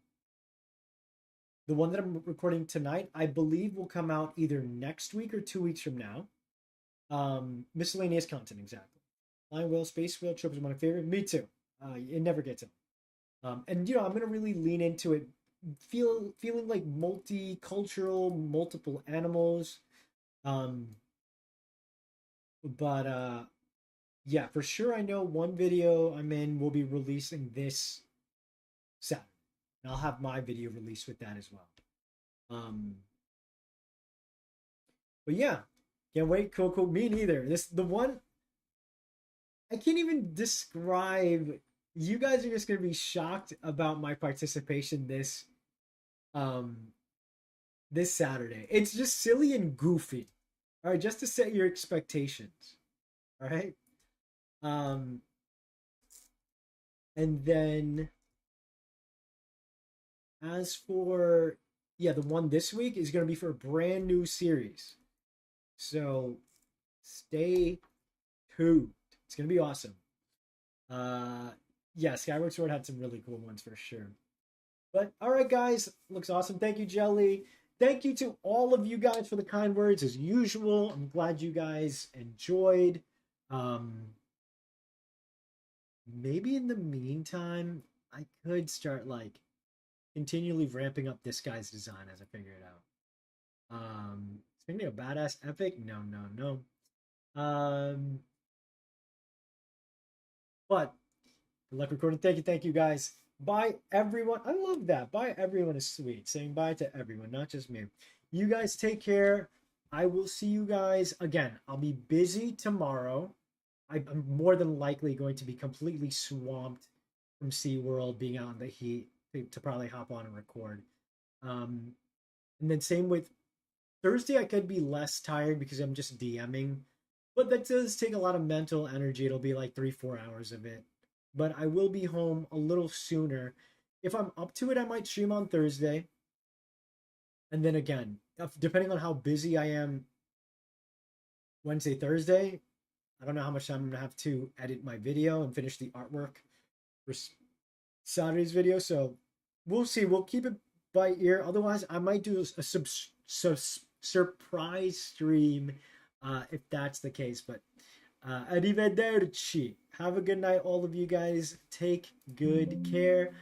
the one that I'm recording tonight, I believe, will come out either next week or 2 weeks from now. Miscellaneous content, exactly. Flying whale, space whale, trip is my favorite. Me too. It never gets old. And I'm gonna really lean into it, feeling like multicultural, multiple animals. Um, but yeah, for sure, I know one video I'm in will be releasing this Saturday, and I'll have my video released with that as well. Um, but yeah, can't wait. Cool, cool. Me neither. This the one I can't even describe. You guys are just gonna be shocked about my participation um this Saturday. It's just silly and goofy. All right, just to set your expectations. All right. Um, and then as for the one this week is gonna be for a brand new series. So stay tuned. It's gonna be awesome. Uh, yeah, Skyward Sword had some really cool ones for sure. But all right, guys, looks awesome. Thank you, Jelly. Thank you to all of you guys for the kind words as usual. I'm glad you guys enjoyed. Um, maybe in the meantime, I could start like continually ramping up this guy's design as I figure it out. Speaking of badass epic, no, no, no. But good luck recording. Thank you guys. Bye, everyone. I love that. Bye, everyone is sweet. Saying bye to everyone, not just me. You guys take care. I will see you guys again. I'll be busy tomorrow. I'm more than likely going to be completely swamped from SeaWorld being out in the heat to probably hop on and record. Um, and then same with Thursday, I could be less tired because I'm just DMing, but that does take a lot of mental energy. It'll be like 3, 4 hours of it, but I will be home a little sooner. If I'm up to it, I might stream on Thursday. And then again, depending on how busy I am Wednesday, Thursday, I don't know how much time I'm gonna have to edit my video and finish the artwork for Saturday's video. So we'll see. We'll keep it by ear. Otherwise, I might do a surprise stream if that's the case. But arrivederci. Have a good night, all of you guys. Take good care.